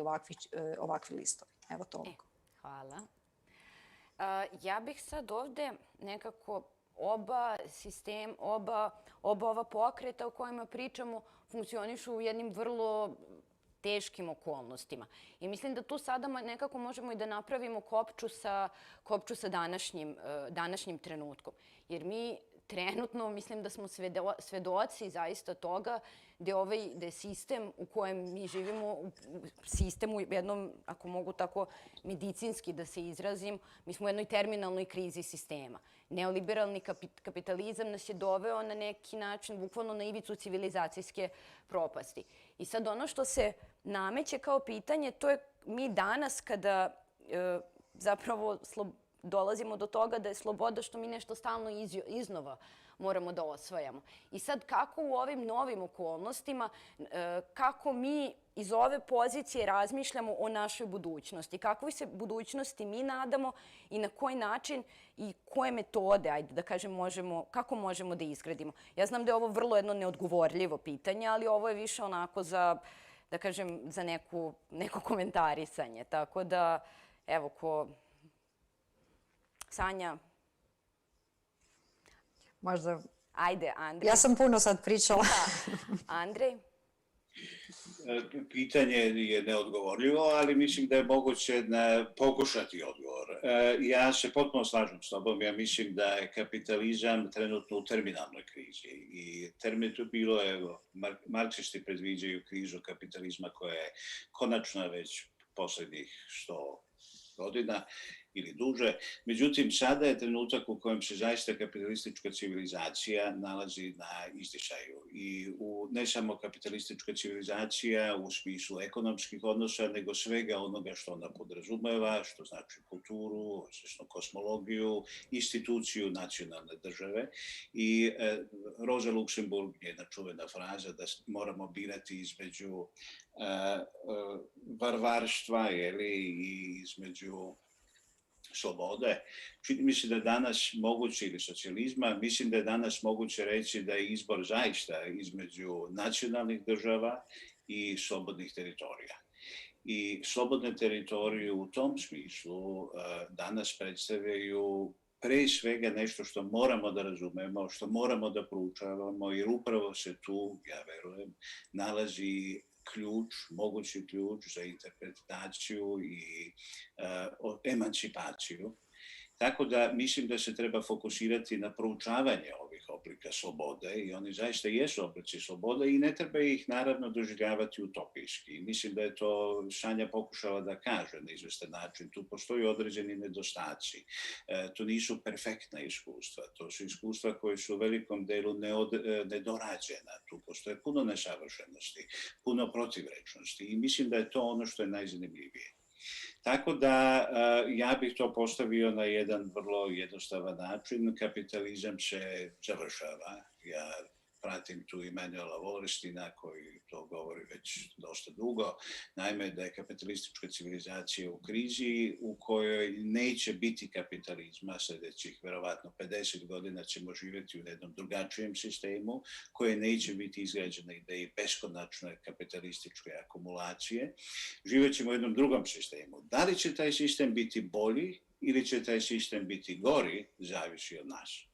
ovakvi listovi. Evo toliko. Hvala. Ja bih sad ovdje nekako oba ova pokreta o kojima pričamo funkcionišu u jednim vrlo teškim okolnostima. I mislim da tu sada nekako možemo i da napravimo kopču sa današnjim trenutkom. Jer mi trenutno mislim da smo svedoci zaista toga da je sistem u kojem mi živimo, sistem u jednom, ako mogu tako medicinski da se izrazim, mi smo u jednoj terminalnoj krizi sistema. Neoliberalni kapitalizam nas je doveo na neki način, bukvalno na ivicu civilizacijske propasti. I sad ono što se nameće kao pitanje, to je mi danas kada zapravo dolazimo do toga da je sloboda što mi nešto stalno iznova moramo da osvajamo. I sad kako u ovim novim okolnostima, kako mi iz ove pozicije razmišljamo o našoj budućnosti, kakvoj se budućnosti mi nadamo i na koji način i koje metode, ajde da kažem, kako možemo da izgradimo. Ja znam da je ovo vrlo jedno neodgovorljivo pitanje, ali ovo je više onako za, da kažem, za neko komentarisanje. Tako da, evo, Sanja? Možda. Ajde, Andrej. Ja sam puno sad pričala. Andrej? Pitanje je neodgovorljivo, ali mislim da je moguće pokušati odgovor. Ja se potpuno slažem s tobom. Ja mislim da je kapitalizam trenutno u terminalnoj krizi. I bilo je, marksisti predviđaju krizu kapitalizma koja je konačna već posljednjih 100 godina ili duže. Međutim, sada je trenutak u kojem se zaista kapitalistička civilizacija nalazi na izdisaju. I ne samo kapitalistička civilizacija u smislu ekonomskih odnosa, nego svega onoga što ona podrazumeva, što znači kulturu, odnosno kosmologiju, instituciju nacionalne države. I Rosa Luxemburg je jedna čuvena fraza da moramo birati između varvarstva i između slobode. Čini mi se da je danas moguće, ili socijalizma, mislim da je danas moguće reći da je izbor zaista između nacionalnih država i slobodnih teritorija. I slobodne teritorije u tom smislu danas predstavljaju pre svega nešto što moramo da razumemo, što moramo da proučavamo, jer upravo se tu, ja verujem, nalazi mogući ključ za interpretaciju i emancipaciju. Tako da mislim da se treba fokusirati na proučavanje ovih oblika slobode i oni zaista jesu oblici slobode i ne treba ih naravno doživljavati utopijski. Mislim da je to Sanja pokušala da kaže na izvestan način. Tu postoji određeni nedostaci. To nisu perfektna iskustva. To su iskustva koje su u velikom delu nedorađena. Tu postoje puno nesavršenosti, puno protivrečnosti i mislim da je to ono što je najzanimljivije. Tako da ja bih to postavio na jedan vrlo jednostavan način. Kapitalizam se završava. Ja pratim tu Emanuela Wallersteina koji to govori već dosta dugo. Naime, da je kapitalistička civilizacija u krizi u kojoj neće biti kapitalizma. Sljedećih verovatno 50 godina ćemo živjeti u jednom drugačijem sistemu koje neće biti izgrađena ideji beskonačne kapitalističke akumulacije. Živjet ćemo u jednom drugom sistemu. Da li će taj sistem biti bolji ili će taj sistem biti gori, zavisi od nas.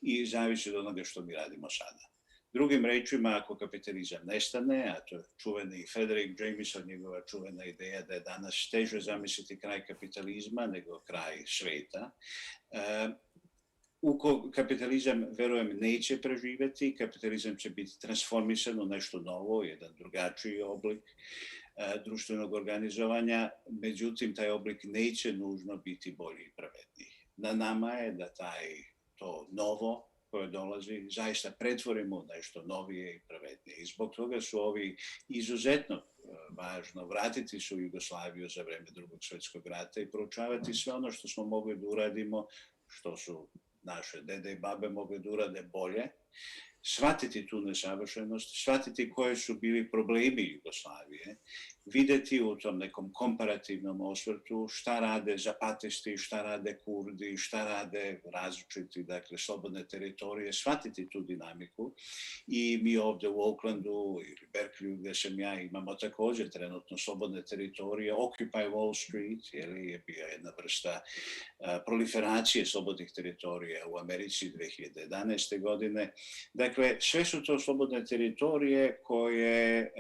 I zavisi od onoga što mi radimo sada. Drugim rečima, ako kapitalizam nestane, a to je čuveni Frederick Jameson, njegova čuvena ideja da je danas teže zamisliti kraj kapitalizma nego kraj sveta, kapitalizam, verujem, neće preživjeti, kapitalizam će biti transformisan u nešto novo, jedan drugačiji oblik društvenog organizovanja, međutim, taj oblik neće nužno biti bolji i pravedniji. Na nama je da to novo koje dolazi zaista pretvorimo u nešto novije i pravednije. I zbog toga su ovi izuzetno važno vratiti se u Jugoslaviju za vreme Drugog svjetskog rata i proučavati sve ono što smo mogli da uradimo, što su naše dede i babe mogli da urade bolje, shvatiti tu nesavršenost, shvatiti koje su bili problemi Jugoslavije, vidjeti u tom nekom komparativnom osvrtu šta rade zapatisti, šta rade Kurdi, šta rade različiti, dakle, slobodne teritorije, shvatiti tu dinamiku. I mi ovdje u Oaklandu ili Berkeleyu, gdje sam ja, imamo također trenutno slobodne teritorije. Occupy Wall Street je bio jedna vrsta proliferacije slobodnih teritorija u Americi 2011. godine. Dakle, sve su to slobodne teritorije koje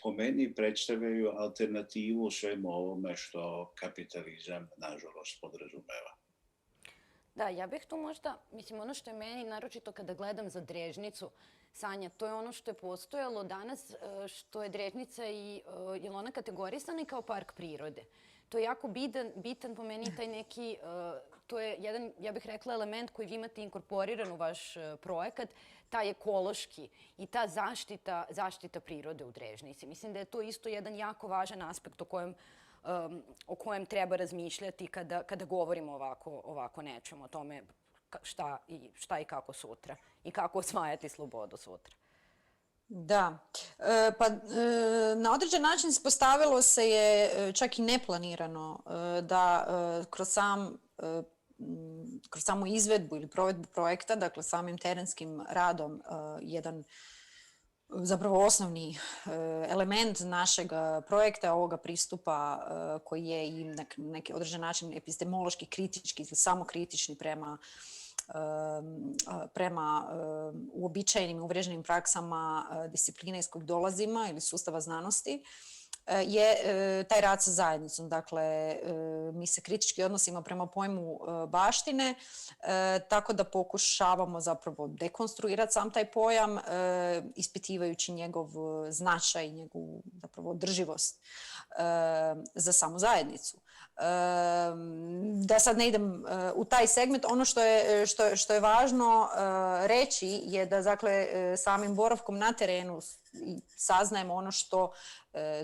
po meni predstavljaju alternativu svemu ovome što kapitalizam, nažalost, podrazumeva. Da, ja bih tu možda, mislim, ono što je meni, naročito kada gledam za Drežnicu, Sanja, to je ono što je postojalo danas, što je Drežnica i, je li ona kategorisana i kao park prirode? To je jako bitan po meni taj neki, to je jedan, ja bih rekla, element koji vi imate inkorporiran u vaš projekat, taj ekološki i ta zaštita prirode u Drežnici. Mislim da je to isto jedan jako važan aspekt o kojem treba razmišljati kada govorimo ovako nečemu, o tome šta i kako sutra i kako osvajati slobodu sutra. Da, pa na određen način postavilo se je čak i neplanirano da kroz samu izvedbu ili provedbu projekta, dakle samim terenskim radom, jedan zapravo osnovni element našeg projekta, ovoga pristupa koji je i na neki određen način epistemološki kritički ili samokritični prema uobičajenim i uvriježenim praksama discipline iz kojeg dolazimo ili sustava znanosti, je taj rad sa zajednicom. Dakle, mi se kritički odnosimo prema pojmu baštine, tako da pokušavamo zapravo dekonstruirati sam taj pojam, ispitivajući njegov značaj i njegovu zapravo održivost za samu zajednicu. Da sad ne idem u taj segment, ono što je važno reći je da, dakle, samim boravkom na terenu saznajemo ono što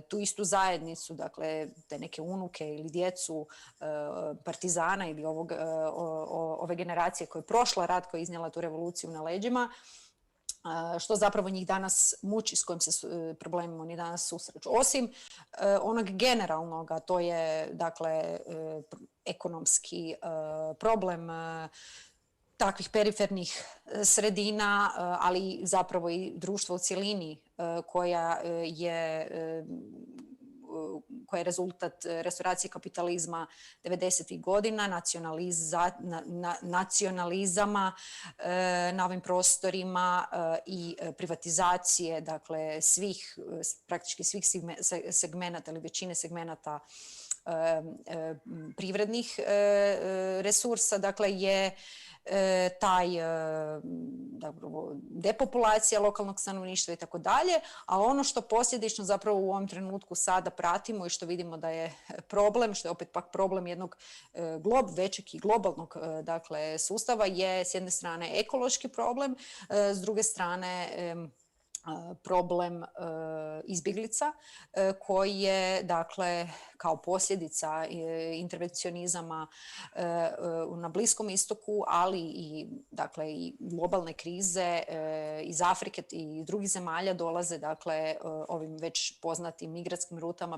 tu istu zajednicu, dakle te neke unuke ili djecu partizana ili ove generacije koja je prošla rat, koja je iznijela tu revoluciju na leđima, što zapravo njih danas muči, s kojim se problemima oni danas susreću. Osim onog generalnog, a to je, dakle, ekonomski problem takvih perifernih sredina, ali zapravo i društva u cjelini koja je rezultat restauracije kapitalizma 90. godina, nacionalizama na ovim prostorima i privatizacije, dakle, praktički svih segmenata ili većine segmenata privrednih resursa, dakle je taj depopulacija lokalnog stanovništva i tako dalje, a ono što posljedično zapravo u ovom trenutku sada pratimo i što vidimo da je problem, što je opet pak problem jednog većeg i globalnog dakle sustava je s jedne strane ekološki problem, s druge strane problem izbjeglica koji je dakle kao posljedica intervencionizama na Bliskom istoku, ali i dakle i globalne krize iz Afrike i drugih zemalja dolaze dakle ovim već poznatim migratskim rutama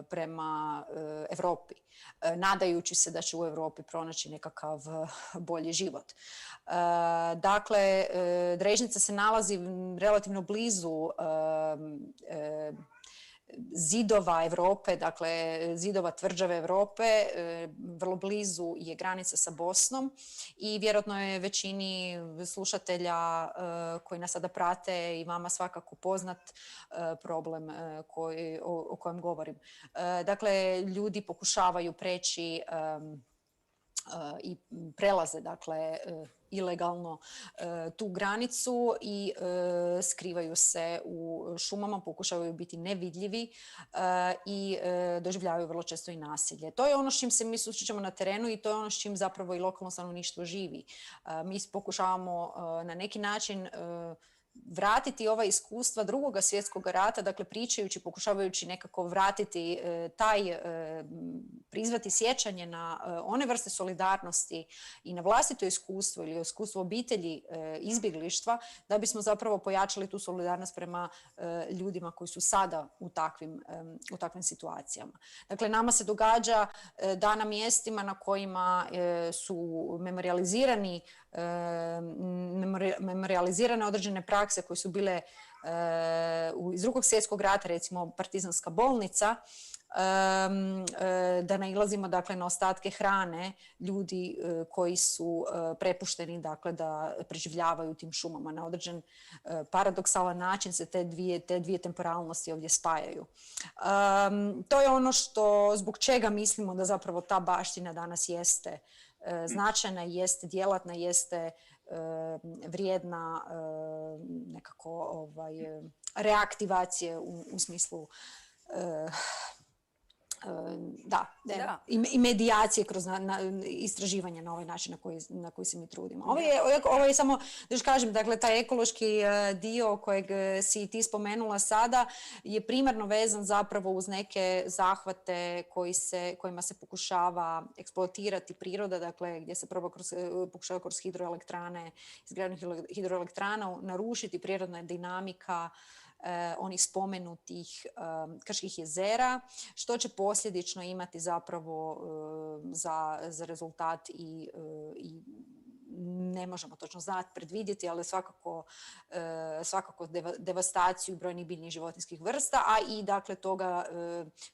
prema Europi, nadajući se da će u Europi pronaći nekakav bolji život. Dakle, Drežnica se nalazi relativno blizu zidova Europe, dakle zidova tvrđave Europe, vrlo blizu je granica sa Bosnom i vjerojatno je većini slušatelja koji nas sada prate i vama svakako poznat problem o kojem govorim. Dakle, ljudi pokušavaju preći i prelaze dakle ilegalno tu granicu i skrivaju se u šumama, pokušavaju biti nevidljivi i doživljavaju vrlo često i nasilje. To je ono s čim se mi susrećemo na terenu i to je ono s čim zapravo i lokalno stanovništvo živi. Mi pokušavamo na neki način vratiti ova iskustva Drugoga svjetskog rata, dakle pričajući, pokušavajući nekako vratiti prizvati sjećanje na one vrste solidarnosti i na vlastito iskustvo ili iskustvo obitelji izbjeglištva, da bismo zapravo pojačali tu solidarnost prema ljudima koji su sada u takvim situacijama. Dakle, nama se događa da na mjestima na kojima su memorializirane određene prakse koje su bile iz Drugog svjetskog rata, recimo partizanska bolnica, da nailazimo dakle na ostatke hrane ljudi koji su prepušteni dakle da preživljavaju u tim šumama. Na određen paradoksalan način se te dvije temporalnosti ovdje spajaju. To je ono zbog čega mislimo da zapravo ta baština danas jeste značajna, jeste djelatna, jeste vrijedna nekako reaktivacije u smislu i medijacije kroz istraživanje na ovaj način na koji se mi trudimo. Ovo je samo, da još kažem, dakle, taj ekološki dio kojeg si ti spomenula sada je primarno vezan zapravo uz neke zahvate kojima se pokušava eksploatirati priroda, dakle, gdje se prvo pokušava kroz hidroelektrane, izgradnju hidroelektrana narušiti prirodna dinamika onih spomenutih krških jezera, što će posljedično imati zapravo za rezultat i ne možemo točno znati, predvidjeti, ali svakako devastaciju brojnih biljnih i životinjskih vrsta, a i dakle toga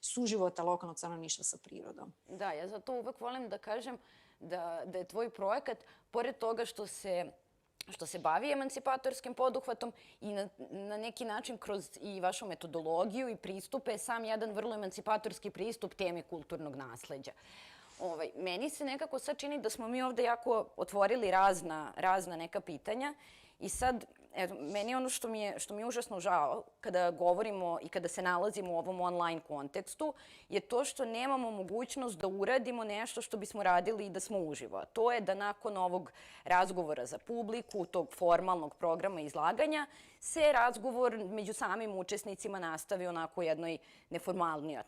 suživota lokalnog stanovništva sa prirodom. Da, ja zato uvek volim da kažem da je tvoj projekat, pored toga što se bavi emancipatorskim poduhvatom i na neki način kroz i vašu metodologiju i pristupe sam jedan vrlo emancipatorski pristup temi kulturnog nasleđa. Meni se nekako sad čini da smo mi ovde jako otvorili razna neka pitanja i sad, meni je ono što mi je užasno žao kada govorimo i kada se nalazimo u ovom online kontekstu je to što nemamo mogućnost da uradimo nešto što bismo radili i da smo uživo. To je da nakon ovog razgovora za publiku, tog formalnog programa izlaganja, se razgovor među samim učesnicima nastavi onako u jednoj neformalnijoj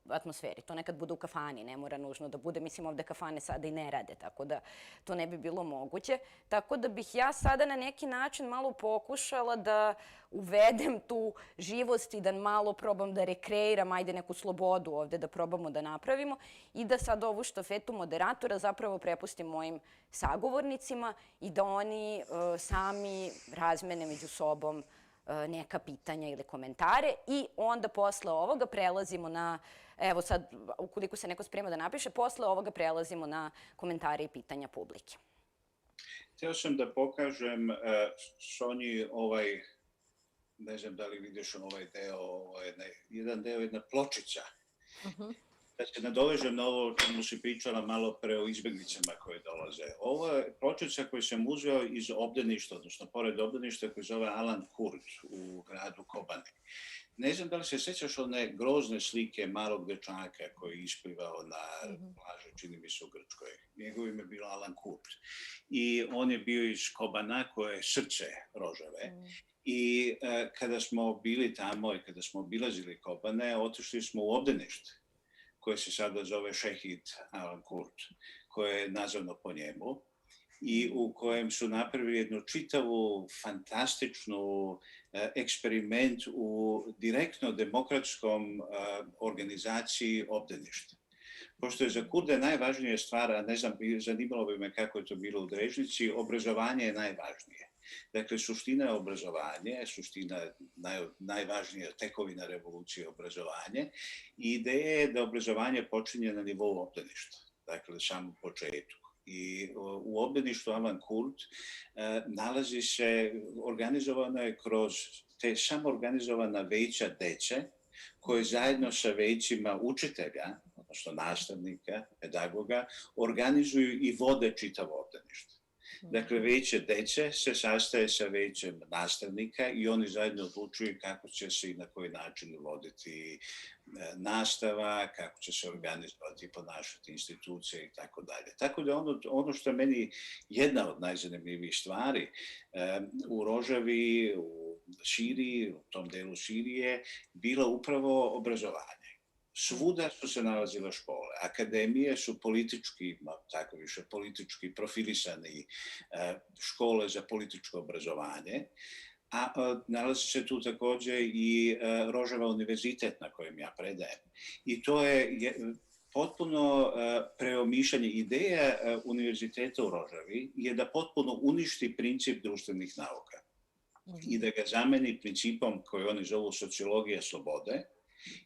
atmosferi. To nekad bude u kafani, ne mora nužno da bude. Mislim, ovde kafane sada i ne rade, tako da to ne bi bilo moguće. Tako da bih ja sada na neki način malo pokušala da uvedem tu živost i da malo probam da rekreiram, ajde neku slobodu ovde da probamo da napravimo i da sad ovu štafetu moderatora zapravo prepustim mojim sagovornicima i da oni sami razmene među sobom neka pitanja ili komentare i onda posle ovoga prelazimo na, evo sad, ukoliko se neko sprema da napiše, posle ovoga prelazimo na komentare i pitanja publike. Htio sam da pokažem Sonji ne znam da li vidiš ovaj deo, jedan deo, jedna pločica Da se nadovežem na ovo o čemu si pričala malo pre o izbjeglicama koje dolaze. Ovo je pločica koju sam uzeo iz obdaništa, odnosno pored obdaništa koji zove Alan Kurt u gradu Kobani. Ne znam da li se sjećaš one grozne slike malog dečaka koji je isplivao na plaži, čini mi se u Grčkoj. Njegov ime je bilo Alan Kurt. I on je bio iz Kobana koje je srce Rožave. I kada smo bili tamo i kada smo obilazili Kobane, otišli smo u obdanište koje se sada zove Šehid Alan Kurt, koje je nazvano po njemu i u kojem su napravili jednu čitavu fantastičnu eksperiment u direktno demokratskom organizaciji obdaništa. Pošto je za Kurde najvažnija stvar, a ne znam, zanimalo bi me kako je to bilo u Drežnici, obrazovanje je najvažnije. Dakle, suština je obrazovanje, suština je najvažnija tekovina revolucije obrazovanje i ideja je da obrazovanje počinje na nivou obdaništa, dakle, samom početku. I u obdaništu Alan Kurt nalazi se, organizovano je kroz te samoorganizovana veća dece koje zajedno sa većima učitelja, odnosno nastavnika, pedagoga, organizuju i vode čitavo obdanište. Dakle, veće dece se sastaje sa većem nastavnika i oni zajedno odlučuju kako će se i na koji način voditi nastava, kako će se organizovati i ponašati institucije i tako dalje. Tako da ono što je meni jedna od najzanimljivijih stvari u Rožavi, u Siriji, u tom delu Sirije, bilo upravo obrazovanje. Svuda su se nalazile škole. Akademije su politički, tako više, politički profilisani škole za političko obrazovanje, a nalazi se tu također i Rožava univerzitet na kojem ja predajem. I to je potpuno preomišljanje. Ideja univerziteta u Rožavi je da potpuno uništi princip društvenih nauka i da ga zameni principom koji oni zovu sociologija slobode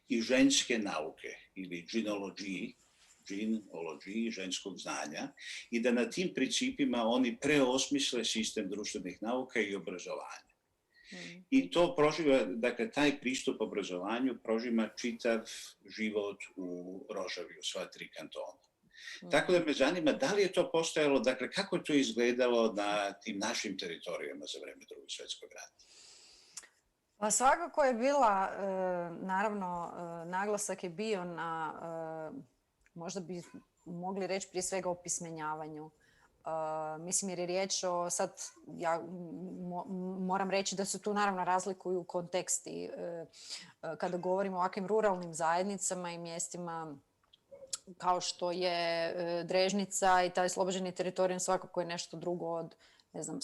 i ženske nauke ili džinologiji, ženskog znanja, i da na tim principima oni preosmisle sistem društvenih nauka i obrazovanja. I to proživa, dakle, taj pristup obrazovanju prožima čitav život u Rožavi, u sva 3 kantona. Tako da me zanima da li je to postojalo, dakle, kako je to izgledalo na tim našim teritorijama za vreme Drugog svjetskog rata? Pa svakako je bila, naravno, naglasak je bio na, možda bi mogli reći prije svega, opismenjavanju. Mislim, jer je riječ o, sad ja moram reći da se tu naravno razlikuju konteksti. Kada govorimo o ovakvim ruralnim zajednicama i mjestima kao što je Drežnica i taj oslobođeni teritorij, svakako je nešto drugo od, ne znam,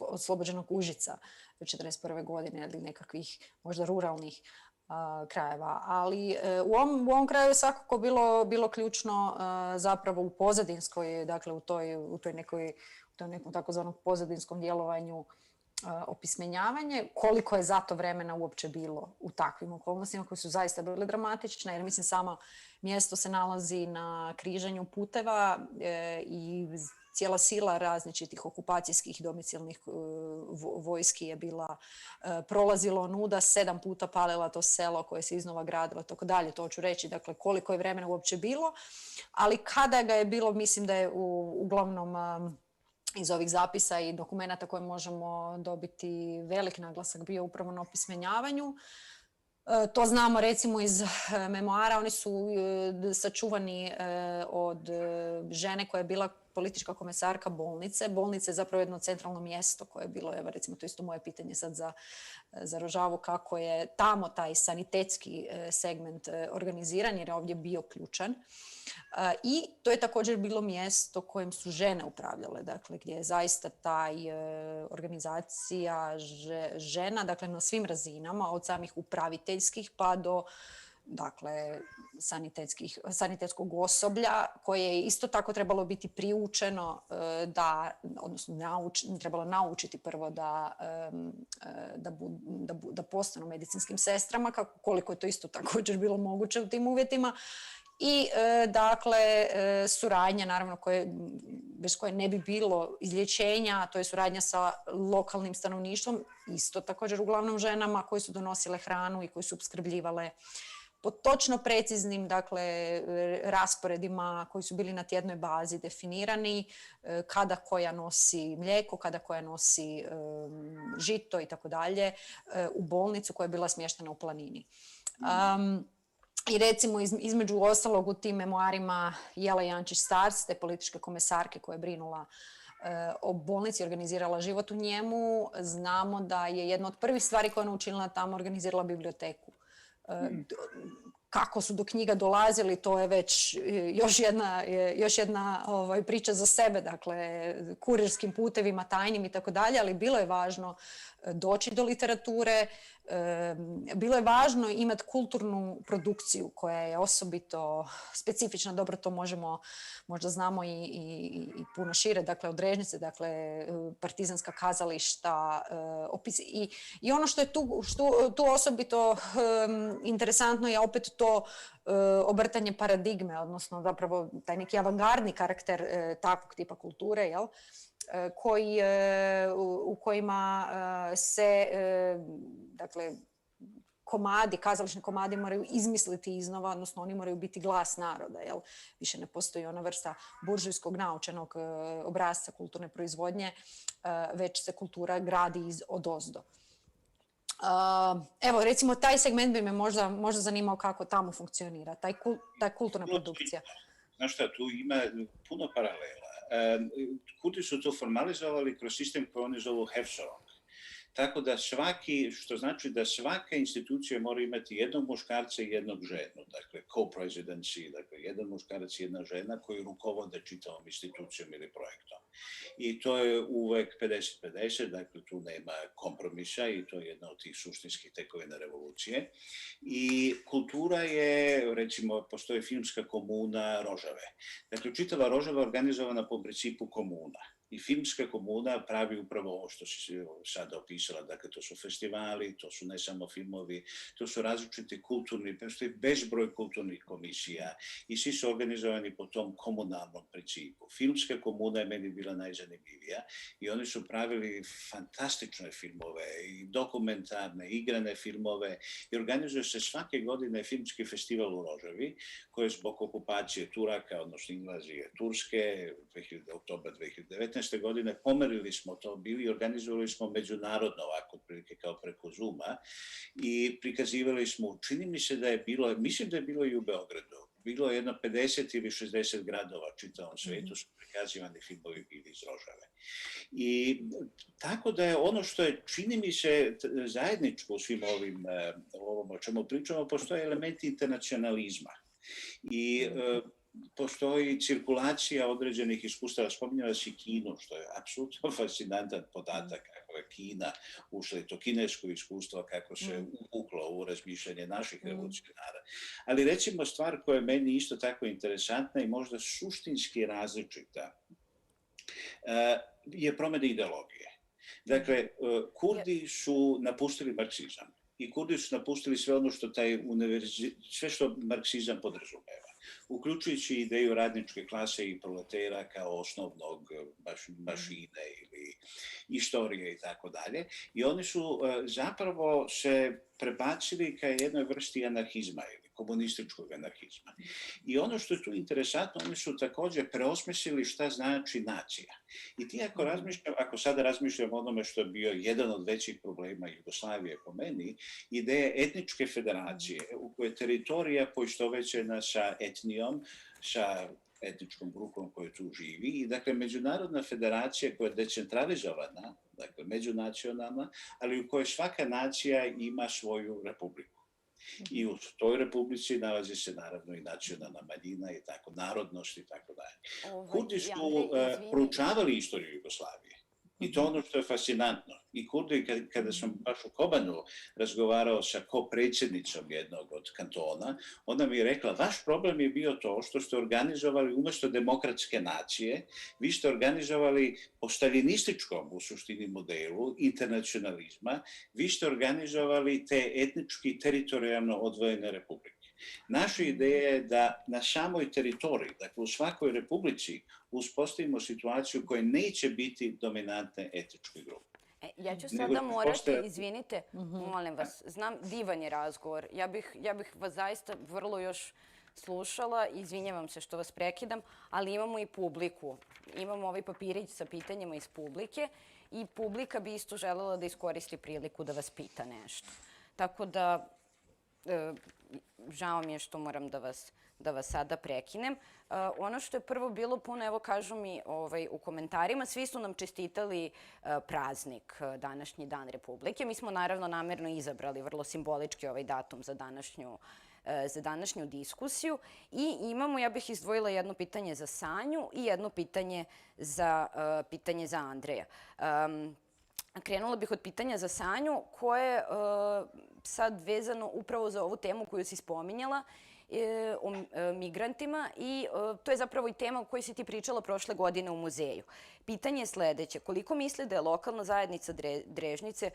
oslobođenog Užica 1941. godine ili nekakvih možda ruralnih krajeva. Ali u ovom kraju je svakako bilo ključno zapravo u pozadinskoj, dakle u tom nekom takozvanom pozadinskom djelovanju opismenjavanje. Koliko je za to vremena uopće bilo u takvim okolnostima koje su zaista bile dramatične, jer mislim samo mjesto se nalazi na križanju puteva i cijela sila različitih okupacijskih domicilnih vojski je bila prolazilo onuda, 7 puta palila to selo koje se iznova gradilo, tako dalje. To ću reći, dakle, koliko je vremena uopće bilo. Ali kada ga je bilo, mislim da je uglavnom iz ovih zapisa i dokumenata koje možemo dobiti velik naglasak bio upravo na opismenjavanju. To znamo recimo iz memoara, oni su sačuvani od žene koja je bila politička komesarka bolnice. Bolnice je zapravo jedno centralno mjesto koje je bilo, evo recimo to isto moje pitanje sad za Rožavu, kako je tamo taj sanitetski segment organiziran jer je ovdje bio ključan. I to je također bilo mjesto kojem su žene upravljale, dakle gdje je zaista taj organizacija žena, dakle na svim razinama, od samih upraviteljskih pa do dakle sanitetskog osoblja koje je isto tako trebalo biti priučeno trebalo naučiti prvo da postanu medicinskim sestrama, koliko je to isto također bilo moguće u tim uvjetima. I dakle suradnja naravno bez koje ne bi bilo izlječenja, to je suradnja sa lokalnim stanovništvom, isto također uglavnom ženama koje su donosile hranu i koje su opskrbljivale po točno preciznim, dakle, rasporedima koji su bili na tjednoj bazi definirani, kada koja nosi mlijeko, kada koja nosi žito i tako dalje, u bolnicu koja je bila smještena u planini. I recimo između ostalog u tim memoarima Jela Jančić-Stars, te političke komesarke koja je brinula o bolnici, organizirala život u njemu, znamo da je jedna od prvih stvari koje je ona učinila tamo organizirala biblioteku. Kako su do knjiga dolazili, to je već još jedna priča za sebe, dakle, kurirskim putevima, tajnim i tako dalje, ali bilo je važno doći do literature, bilo je važno imati kulturnu produkciju koja je osobito specifična, dobro to možda znamo i puno šire, dakle od Režnice, dakle partizanska kazališta, i ono što je tu osobito interesantno je opet to obrtanje paradigme, odnosno zapravo taj neki avangardni karakter takvog tipa kulture, jel? U kojima se, dakle, kazališni komadi moraju izmisliti iznova, odnosno oni moraju biti glas naroda, jel? Više ne postoji ona vrsta buržujskog naučenog obrasca kulturne proizvodnje, već se kultura gradi odozdo. Evo, recimo, taj segment bi me možda zanimao kako tamo funkcionira, ta kulturna produkcija. Znaš šta, tu ima puno paralela. Kurdi su to formalizovali kroz sistem koji oni zovu Hefsorong. Tako da što znači da svaka institucija mora imati jednog muškarca i jednog ženu, dakle co-presidency, dakle jedan muškarac i jedna žena koji rukovode čitavom institucijom ili projektom. I to je uvek 50-50, dakle tu nema kompromisa i to je jedna od tih suštinskih tekovina revolucije. I kultura je, recimo, postoji filmska komuna Rožave. Dakle, čitava Rožava je organizovana po principu komuna. I filmska komuna pravi upravo ovo što si sada opisala. Dakle, to su festivali, to su ne samo filmovi, to su različiti kulturni, postoji bezbroj kulturnih komisija i svi su organizovani po tom komunalnom principu. Filmska komuna je meni bila najzanimljivija i oni su pravili fantastične filmove i dokumentarne, igrane filmove i organizuje se svake godine filmski festival u Rožavi koji je zbog okupacije Turaka, odnosno invazije Turske, oktobra 2019. godine pomerili smo to, bili organizovali smo međunarodno ovako, otprilike kao preko Zooma i prikazivali smo, čini mi se da je bilo, mislim da je bilo i u Beogradu, bilo je jedno 50 ili 60 gradova u čitavom svijetu su prikazivani filmovi bili iz Rožave. I tako da je ono što je, čini mi se, zajedničko u svim ovom o čemu pričamo, postoje elementi internacionalizma. I postoji cirkulacija određenih iskustava. Spominjala si Kinu, što je apsolutno fascinantan podatak kako je Kina ušla i to kinesko iskustvo, kako se uvuklo u razmišljanje naših revolucionara. Ali recimo stvar koja je meni isto tako interesantna i možda suštinski različita je promjena ideologije. Dakle, Kurdi su napustili marksizam i Kurdi su napustili sve ono što sve što marksizam podrazumeva, uključujući ideju radničke klase i proletera kao osnovnog mašine ili istorije i tako dalje. I oni su zapravo se prebacili ka jednoj vrsti anarhizma ili komunističkog anarhizma. I ono što je tu interesantno, oni su također preosmislili šta znači nacija. I ti ako sada razmišljam o onome što je bio jedan od većih problema Jugoslavije po meni, ideja etničke federacije u kojoj teritorija poistovjećena sa etnijom, sa etničkom grupom koja tu živi i dakle međunarodna federacija koja je decentralizovana, dakle međunacionalna, ali u kojoj svaka nacija ima svoju republiku. I u toj republici nalazi se naravno i nacionalna manjina i tako, narodnost i tako dalje. Kurdi su proučavali istoriju Jugoslavije. I to ono što je fascinantno. I Kurdi, kada sam baš u Kobanu razgovarao sa predsjednicom jednog od kantona, ona mi je rekla, vaš problem je bio to što ste organizovali umjesto demokratske nacije, vi ste organizovali po staljinističkom u suštini modelu internacionalizma, vi ste organizovali te etnički teritorijalno odvojene republike. Naša ideja je da na samoj teritoriji, dakle u svakoj republici, uspostavimo situaciju koja neće biti dominantne etničke grupe. Ja ću Nego sada morati, postoje- izvinite, molim vas, znam, divan je razgovor. Ja bih vas zaista vrlo još slušala, izvinjavam se što vas prekidam, ali imamo i publiku. Imamo ovaj papirić sa pitanjima iz publike i publika bi isto želela da iskoristi priliku da vas pita nešto. Tako da, žao mi je što moram da vas sada prekinem. Ono što je prvo bilo puno, evo kažu mi u komentarima, svi su nam čestitali praznik, današnji Dan Republike. Mi smo naravno namerno izabrali vrlo simbolički ovaj datum za današnju diskusiju. I imamo, ja bih izdvojila jedno pitanje za Sanju i jedno pitanje za Andreja. Krenula bih od pitanja za Sanju, koje je sad vezano upravo za ovu temu koju si spominjala, o migrantima, i to je zapravo i tema o kojoj si ti pričala prošle godine u muzeju. Pitanje je sledeće. Koliko misli da je lokalna zajednica Drežnice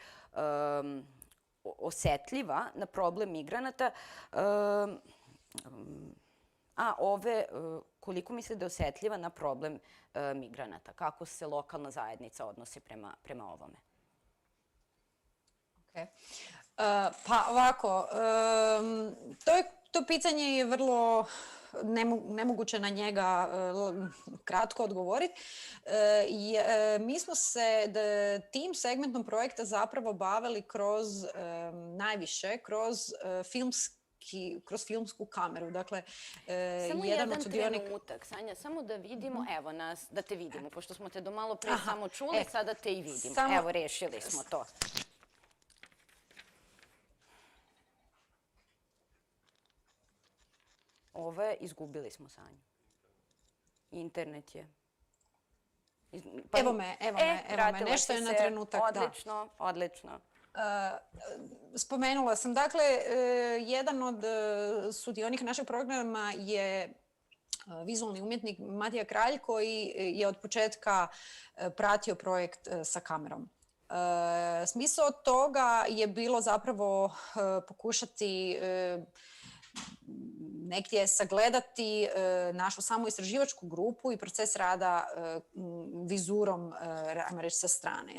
osetljiva na problem migranata, koliko misli da je osetljiva na problem migranata? Kako se lokalna zajednica odnosi prema ovome? Pa ovako, to pitanje je vrlo nemoguće na njega kratko odgovoriti. Mi smo se tim segmentom projekta zapravo bavili najviše kroz filmsku kameru. Dakle, samo jedan trenutak, Sanja, samo da vidimo, evo nas, da te vidimo, pošto smo te do malo pre samo čuli, sada te i vidimo. Evo, rešili smo to. Izgubili smo Sanju. Internet je... Evo me, nešto je na trenutak. Odlično, odlično. Spomenula sam. Dakle, jedan od sudionika našeg programa je vizualni umjetnik Matija Kralj, koji je od početka pratio projekt sa kamerom. Smisao toga je bilo zapravo pokušati negdje sagledati našu samoistraživačku grupu i proces rada vizurom, ajmo reći, sa strane.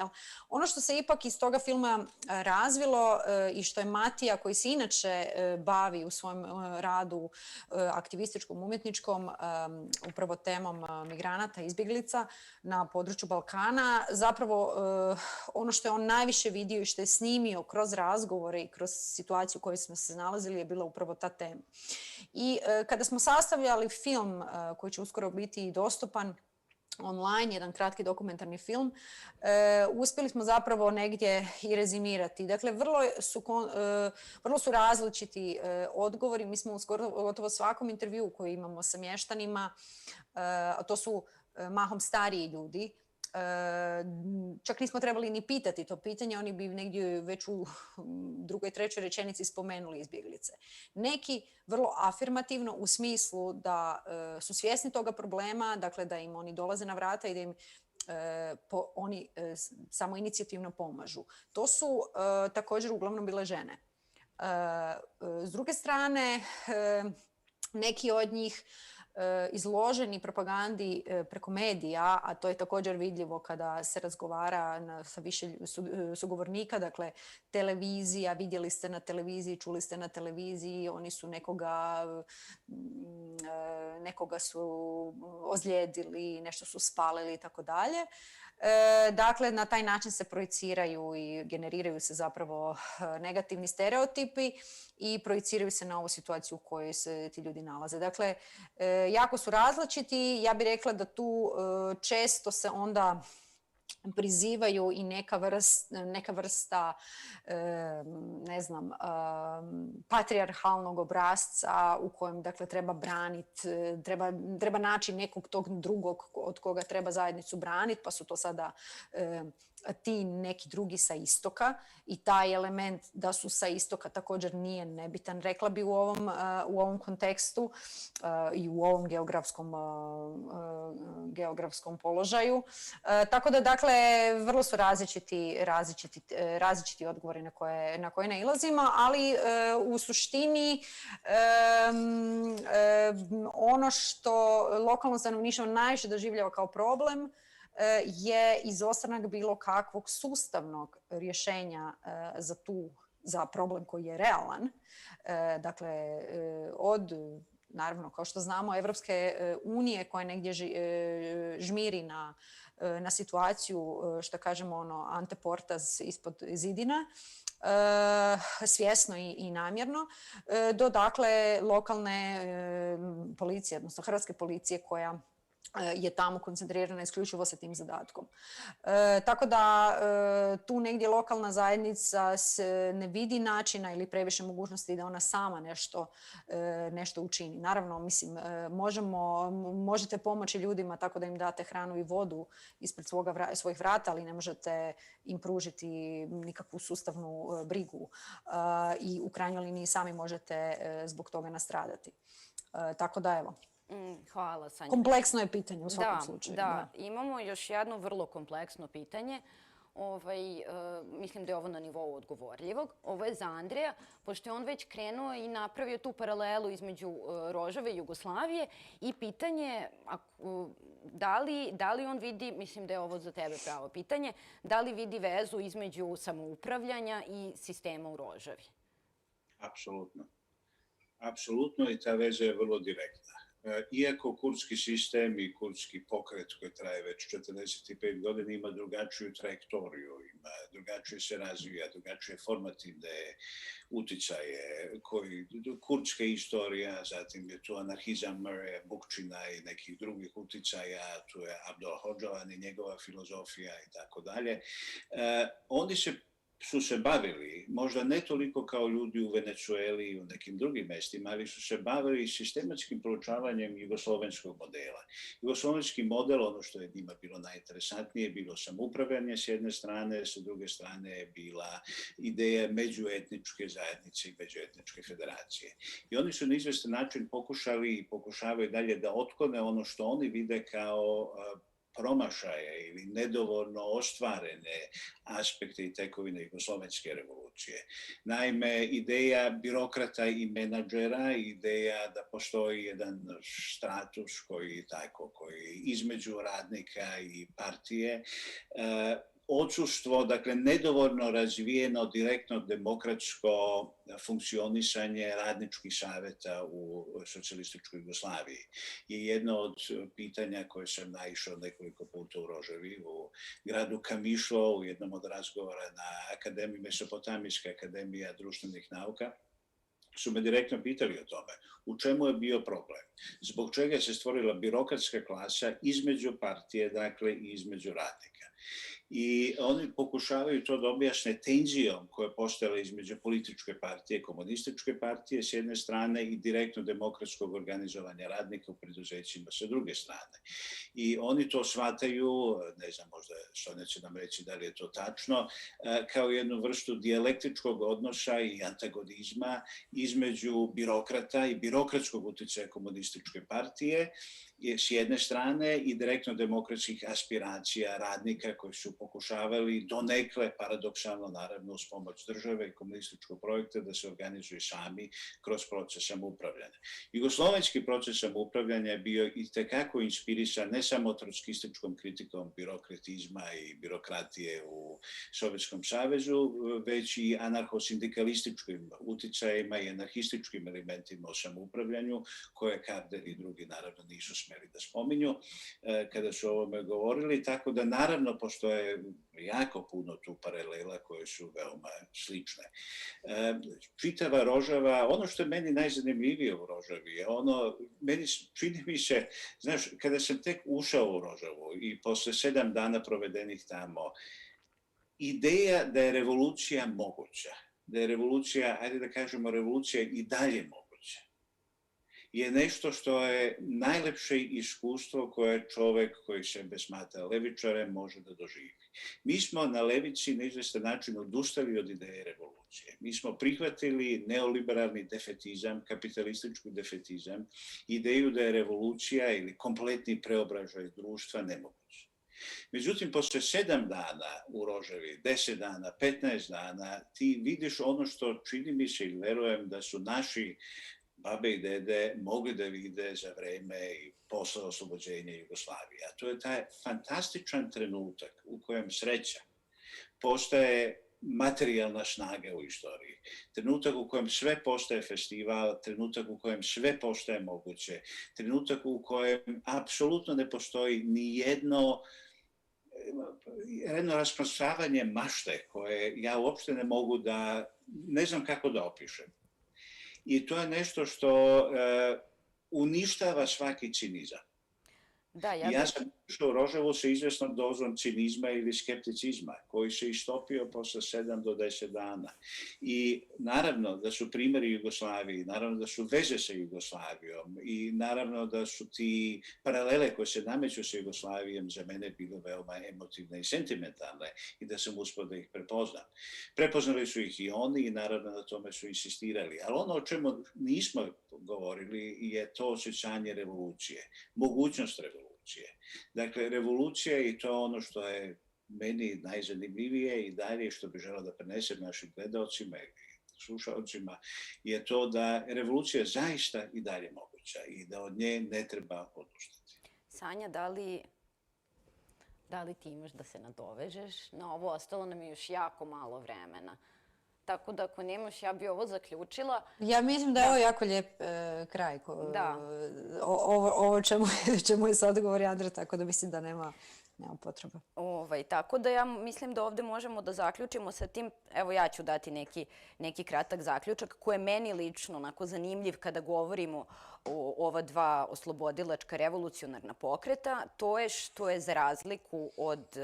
Ono što se ipak iz toga filma razvilo i što je Matija, koji se inače bavi u svojem radu aktivističkom, umjetničkom, upravo temom migranata i izbjeglica na području Balkana, zapravo ono što je on najviše vidio i što je snimio kroz razgovore i kroz situaciju u kojoj smo se nalazili je bila upravo ta tema. I kada smo sastavljali film koji će uskoro biti dostupan online, jedan kratki dokumentarni film, uspjeli smo zapravo negdje i rezimirati. Dakle, vrlo su različiti odgovori. Mi smo u gotovo svakom intervjuu koji imamo sa mještanima, a to su mahom stariji ljudi, čak nismo trebali ni pitati to pitanje, oni bi negdje već u drugoj, trećoj rečenici spomenuli izbjeglice. Neki vrlo afirmativno u smislu da su svjesni toga problema, dakle da im oni dolaze na vrata i da im oni samoinicijativno pomažu. To su također uglavnom bile žene. S druge strane, neki od njih izloženi propagandi preko medija, a to je također vidljivo kada se razgovara sa više sugovornika, dakle televizija, vidjeli ste na televiziji, čuli ste na televiziji, oni su nekoga su ozlijedili, nešto su spalili i tako dalje. Dakle, na taj način se projiciraju i generiraju se zapravo negativni stereotipi i projiciraju se na ovu situaciju u kojoj se ti ljudi nalaze. Dakle, jako su različiti. Ja bih rekla da tu često se onda prizivaju i neka vrsta ne znam, patrijarhalnog obrasca u kojem, dakle, treba braniti, treba naći nekog tog drugog od koga treba zajednicu braniti, pa su to sada ti neki drugi sa istoka i taj element da su sa istoka također nije nebitan, rekla bi u ovom kontekstu i u ovom geografskom položaju. Tako da, dakle, vrlo su različiti odgovori na koje nailazimo, ali u suštini ono što lokalno stanovništvo najviše doživljava kao problem je izostanak bilo kakvog sustavnog rješenja za problem koji je realan. Dakle, od, naravno, kao što znamo, Evropske unije koja negdje žmiri na situaciju, što kažemo, ante portas ispod zidina, svjesno i namjerno, do dakle lokalne policije, odnosno hrvatske policije koja je tamo koncentrirana isključivo sa tim zadatkom. Tako da tu negdje lokalna zajednica ne vidi načina ili previše mogućnosti da ona sama nešto učini. Naravno, mislim, možete pomoći ljudima tako da im date hranu i vodu ispred svojih vrata, ali ne možete im pružiti nikakvu sustavnu brigu i u krajnjoj liniji sami možete zbog toga nastradati. Tako da evo. Hvala, Sanja. Kompleksno je pitanje u svakom slučaju. Da, imamo još jedno vrlo kompleksno pitanje. Mislim da je ovo na nivou odgovorljivog. Ovo je za Andreja, pošto je on već krenuo i napravio tu paralelu između Rožave i Jugoslavije i pitanje da li on vidi, mislim da je ovo za tebe pravo pitanje, da li vidi vezu između samoupravljanja i sistema u Rožavi? Apsolutno. Apsolutno, i ta veza je vrlo direktna. Iako kurdski sistem i kurdski pokret koji traje već 45 godina ima drugačiju trajektoriju, drugačije se razvija, drugačije formativne uticaje, kurdska istorija, zatim je tu anarhizam Murraya Bookchina i nekih drugih uticaja, tu je Abdul Hoxalan i njegova filozofija i tako dalje. Oni su se bavili, možda ne toliko kao ljudi u Venezueli i u nekim drugim mestima, ali su se bavili sistematskim proučavanjem jugoslovenskog modela. Jugoslovenski model, ono što je njima bilo najinteresantnije, bilo samoupravljanje s jedne strane, s druge strane je bila ideja međuetničke zajednice i međuetničke federacije. I oni su na izvestan način pokušali i pokušavaju dalje da otklone ono što oni vide kao promašaje ili nedovoljno ostvarene aspekte i tekovine jugoslovenske revolucije. Naime, ideja birokrata i menadžera, ideja da postoji jedan status koji između radnika i partije, odsustvo, dakle, nedovoljno razvijeno direktno demokratsko funkcionisanje radničkih savjeta u socijalističkoj Jugoslaviji je jedno od pitanja koje sam naišao nekoliko puta u Rožavi, u gradu Kamišlo, u jednom od razgovora na Akademiji, Mesopotamijska akademija društvenih nauka, su me direktno pitali o tome. U čemu je bio problem? Zbog čega se stvorila birokratska klasa između partije, dakle, i između radnika? I oni pokušavaju to da objasne tenzijom koja je postojala između političke partije, komunističke partije s jedne strane i direktno demokratskog organizovanja radnika u preduzećima sa druge strane. I oni to shvataju, ne znam, možda Sonja će nam reći da li je to tačno, kao jednu vrstu dijalektičkog odnosa i antagonizma između birokrata i birokratskog uticaja komunističke partije s jedne strane i direktno demokratskih aspiracija radnika koji su pokušavali donekle, paradoksalno naravno uz pomoć države i komunističkog projekta, da se organizuju sami kroz proces samoupravljanja. Jugoslovenski proces samoupravljanja je bio itekako inspirisan ne samo trotskističkom kritikom birokratizma i birokratije u Sovjetskom savezu, već i anarcho-sindikalističkim uticajima i anarhističkim elementima o samoupravljanju, koje Karder i drugi naravno nisu smeli da spominju kada su o ovome govorili, tako da naravno postoje jako puno tu paralela koje su veoma slične. Čitava Rožava, ono što je meni najzanimljivije u Rožavi je meni čini mi se, znaš, kada sam tek ušao u Rožavu i posle 7 dana provedenih tamo, ideja da je revolucija moguća, da je revolucija, ajde da kažemo, revolucija i dalje moguća, je nešto što je najlepše iskustvo koje čovek koji sebe smatra levičarem može da doživi. Mi smo na levici na izvestan način odustali od ideje revolucije. Mi smo prihvatili neoliberalni defetizam, kapitalistički defetizam, ideju da je revolucija ili kompletni preobražaj društva nemoguć. Međutim, posle 7 dana u Rožavi, 10 dana, 15 dana, ti vidiš ono što čini mi se i verujem da su naši babe i dede mogli da vide za vreme i posle oslobođenja Jugoslavije. A to je taj fantastičan trenutak u kojem sreća postaje materijalna snaga u istoriji. Trenutak u kojem sve postaje festival, trenutak u kojem sve postaje moguće, trenutak u kojem apsolutno ne postoji ni jedno rasprostravanje mašte koje ja uopšte ne mogu da, ne znam kako da opišem. I to je nešto što uništava svaki cinizam. Da, Ja sam ušao u Rožavu sa izvesnom dozom cinizma ili skepticizma, koji se istopio posle 7 do 10 dana. I naravno da su primjeri Jugoslavije, naravno da su veze sa Jugoslavijom i naravno da su ti paralele koje se nameću sa Jugoslavijom za mene bile veoma emotivne i sentimentalne i da sam uspio da ih prepoznam. Prepoznali su ih i oni i naravno na tome su insistirali. Ali ono o čemu nismo govorili je to osjećanje revolucije, mogućnost revolucije. Dakle, revolucija i to ono što je meni najzanimljivije i dalje što bih želeo da prenesem našim gledalcima i slušalcima je to da revolucija zaista i dalje moguća i da od nje ne treba odustati. Sanja, da li ti imaš da se nadovežeš na ovo? Ostalo nam je još jako malo vremena. Tako da ako nemaš, ja bi ovo zaključila. Ja mislim da je ovo jako lijep kraj. Ovo čemu je sad govori Andra, tako da mislim da nema potrebe. Tako da ja mislim da ovde možemo da zaključimo sa tim. Evo ja ću dati neki kratak zaključak koji je meni lično onako zanimljiv kada govorimo o ova dva oslobodilačka revolucionarna pokreta. To je što je za razliku od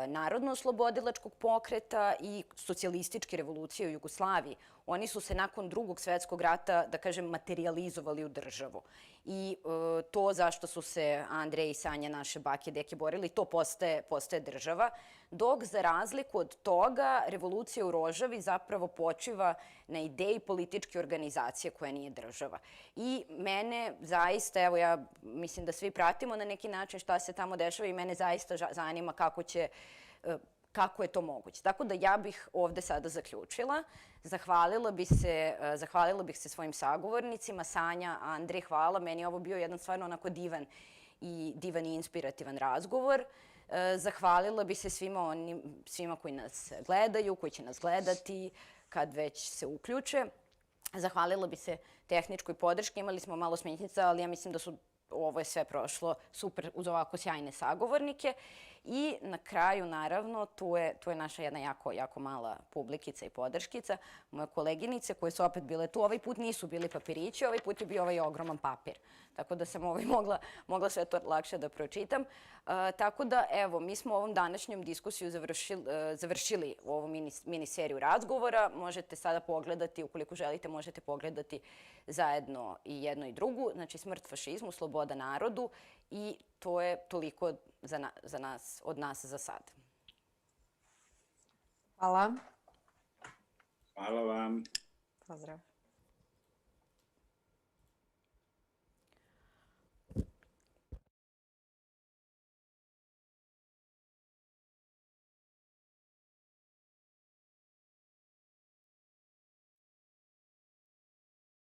Narodno-oslobodilačkog pokreta i socijalističke revolucije u Jugoslaviji. Oni su se nakon Drugog svetskog rata, da kažem, materijalizovali u državu. I to zašto su se Andrej i Sanja, naše bake, deke, borili, to postaje država. Dok, za razliku od toga, revolucija u Rožavi zapravo počiva na ideji političke organizacije koja nije država. I mene zaista, evo ja mislim da svi pratimo na neki način šta se tamo dešava i mene zaista zanima kako je to moguće. Tako da ja bih ovde sada zaključila. Zahvalila bih se svojim sagovornicima. Sanja, Andrej, hvala. Meni je ovo bio jedan stvarno onako divan i inspirativan razgovor. Zahvalila bih se svima koji nas gledaju, koji će nas gledati kad već se uključe. Zahvalila bih se tehničkoj podrški. Imali smo malo smetnjica, ali ja mislim da ovo je sve prošlo super uz ovako sjajne sagovornike. I na kraju, naravno, tu je naša jedna jako mala publikica i podrškica. Moje koleginice koje su opet bile tu. Ovaj put nisu bili papirići, ovaj put je bio ovaj ogroman papir. Tako da sam mogla sve to lakše da pročitam. Tako da, evo, mi smo ovom današnjom diskusiju završili ovu miniseriju razgovora. Možete sada pogledati, ukoliko želite, možete pogledati zajedno i jedno i drugu. Znači, Smrt fašizmu, sloboda narodu. I to je toliko od nas za sad. Hvala. Hvala vam. Pozdrav.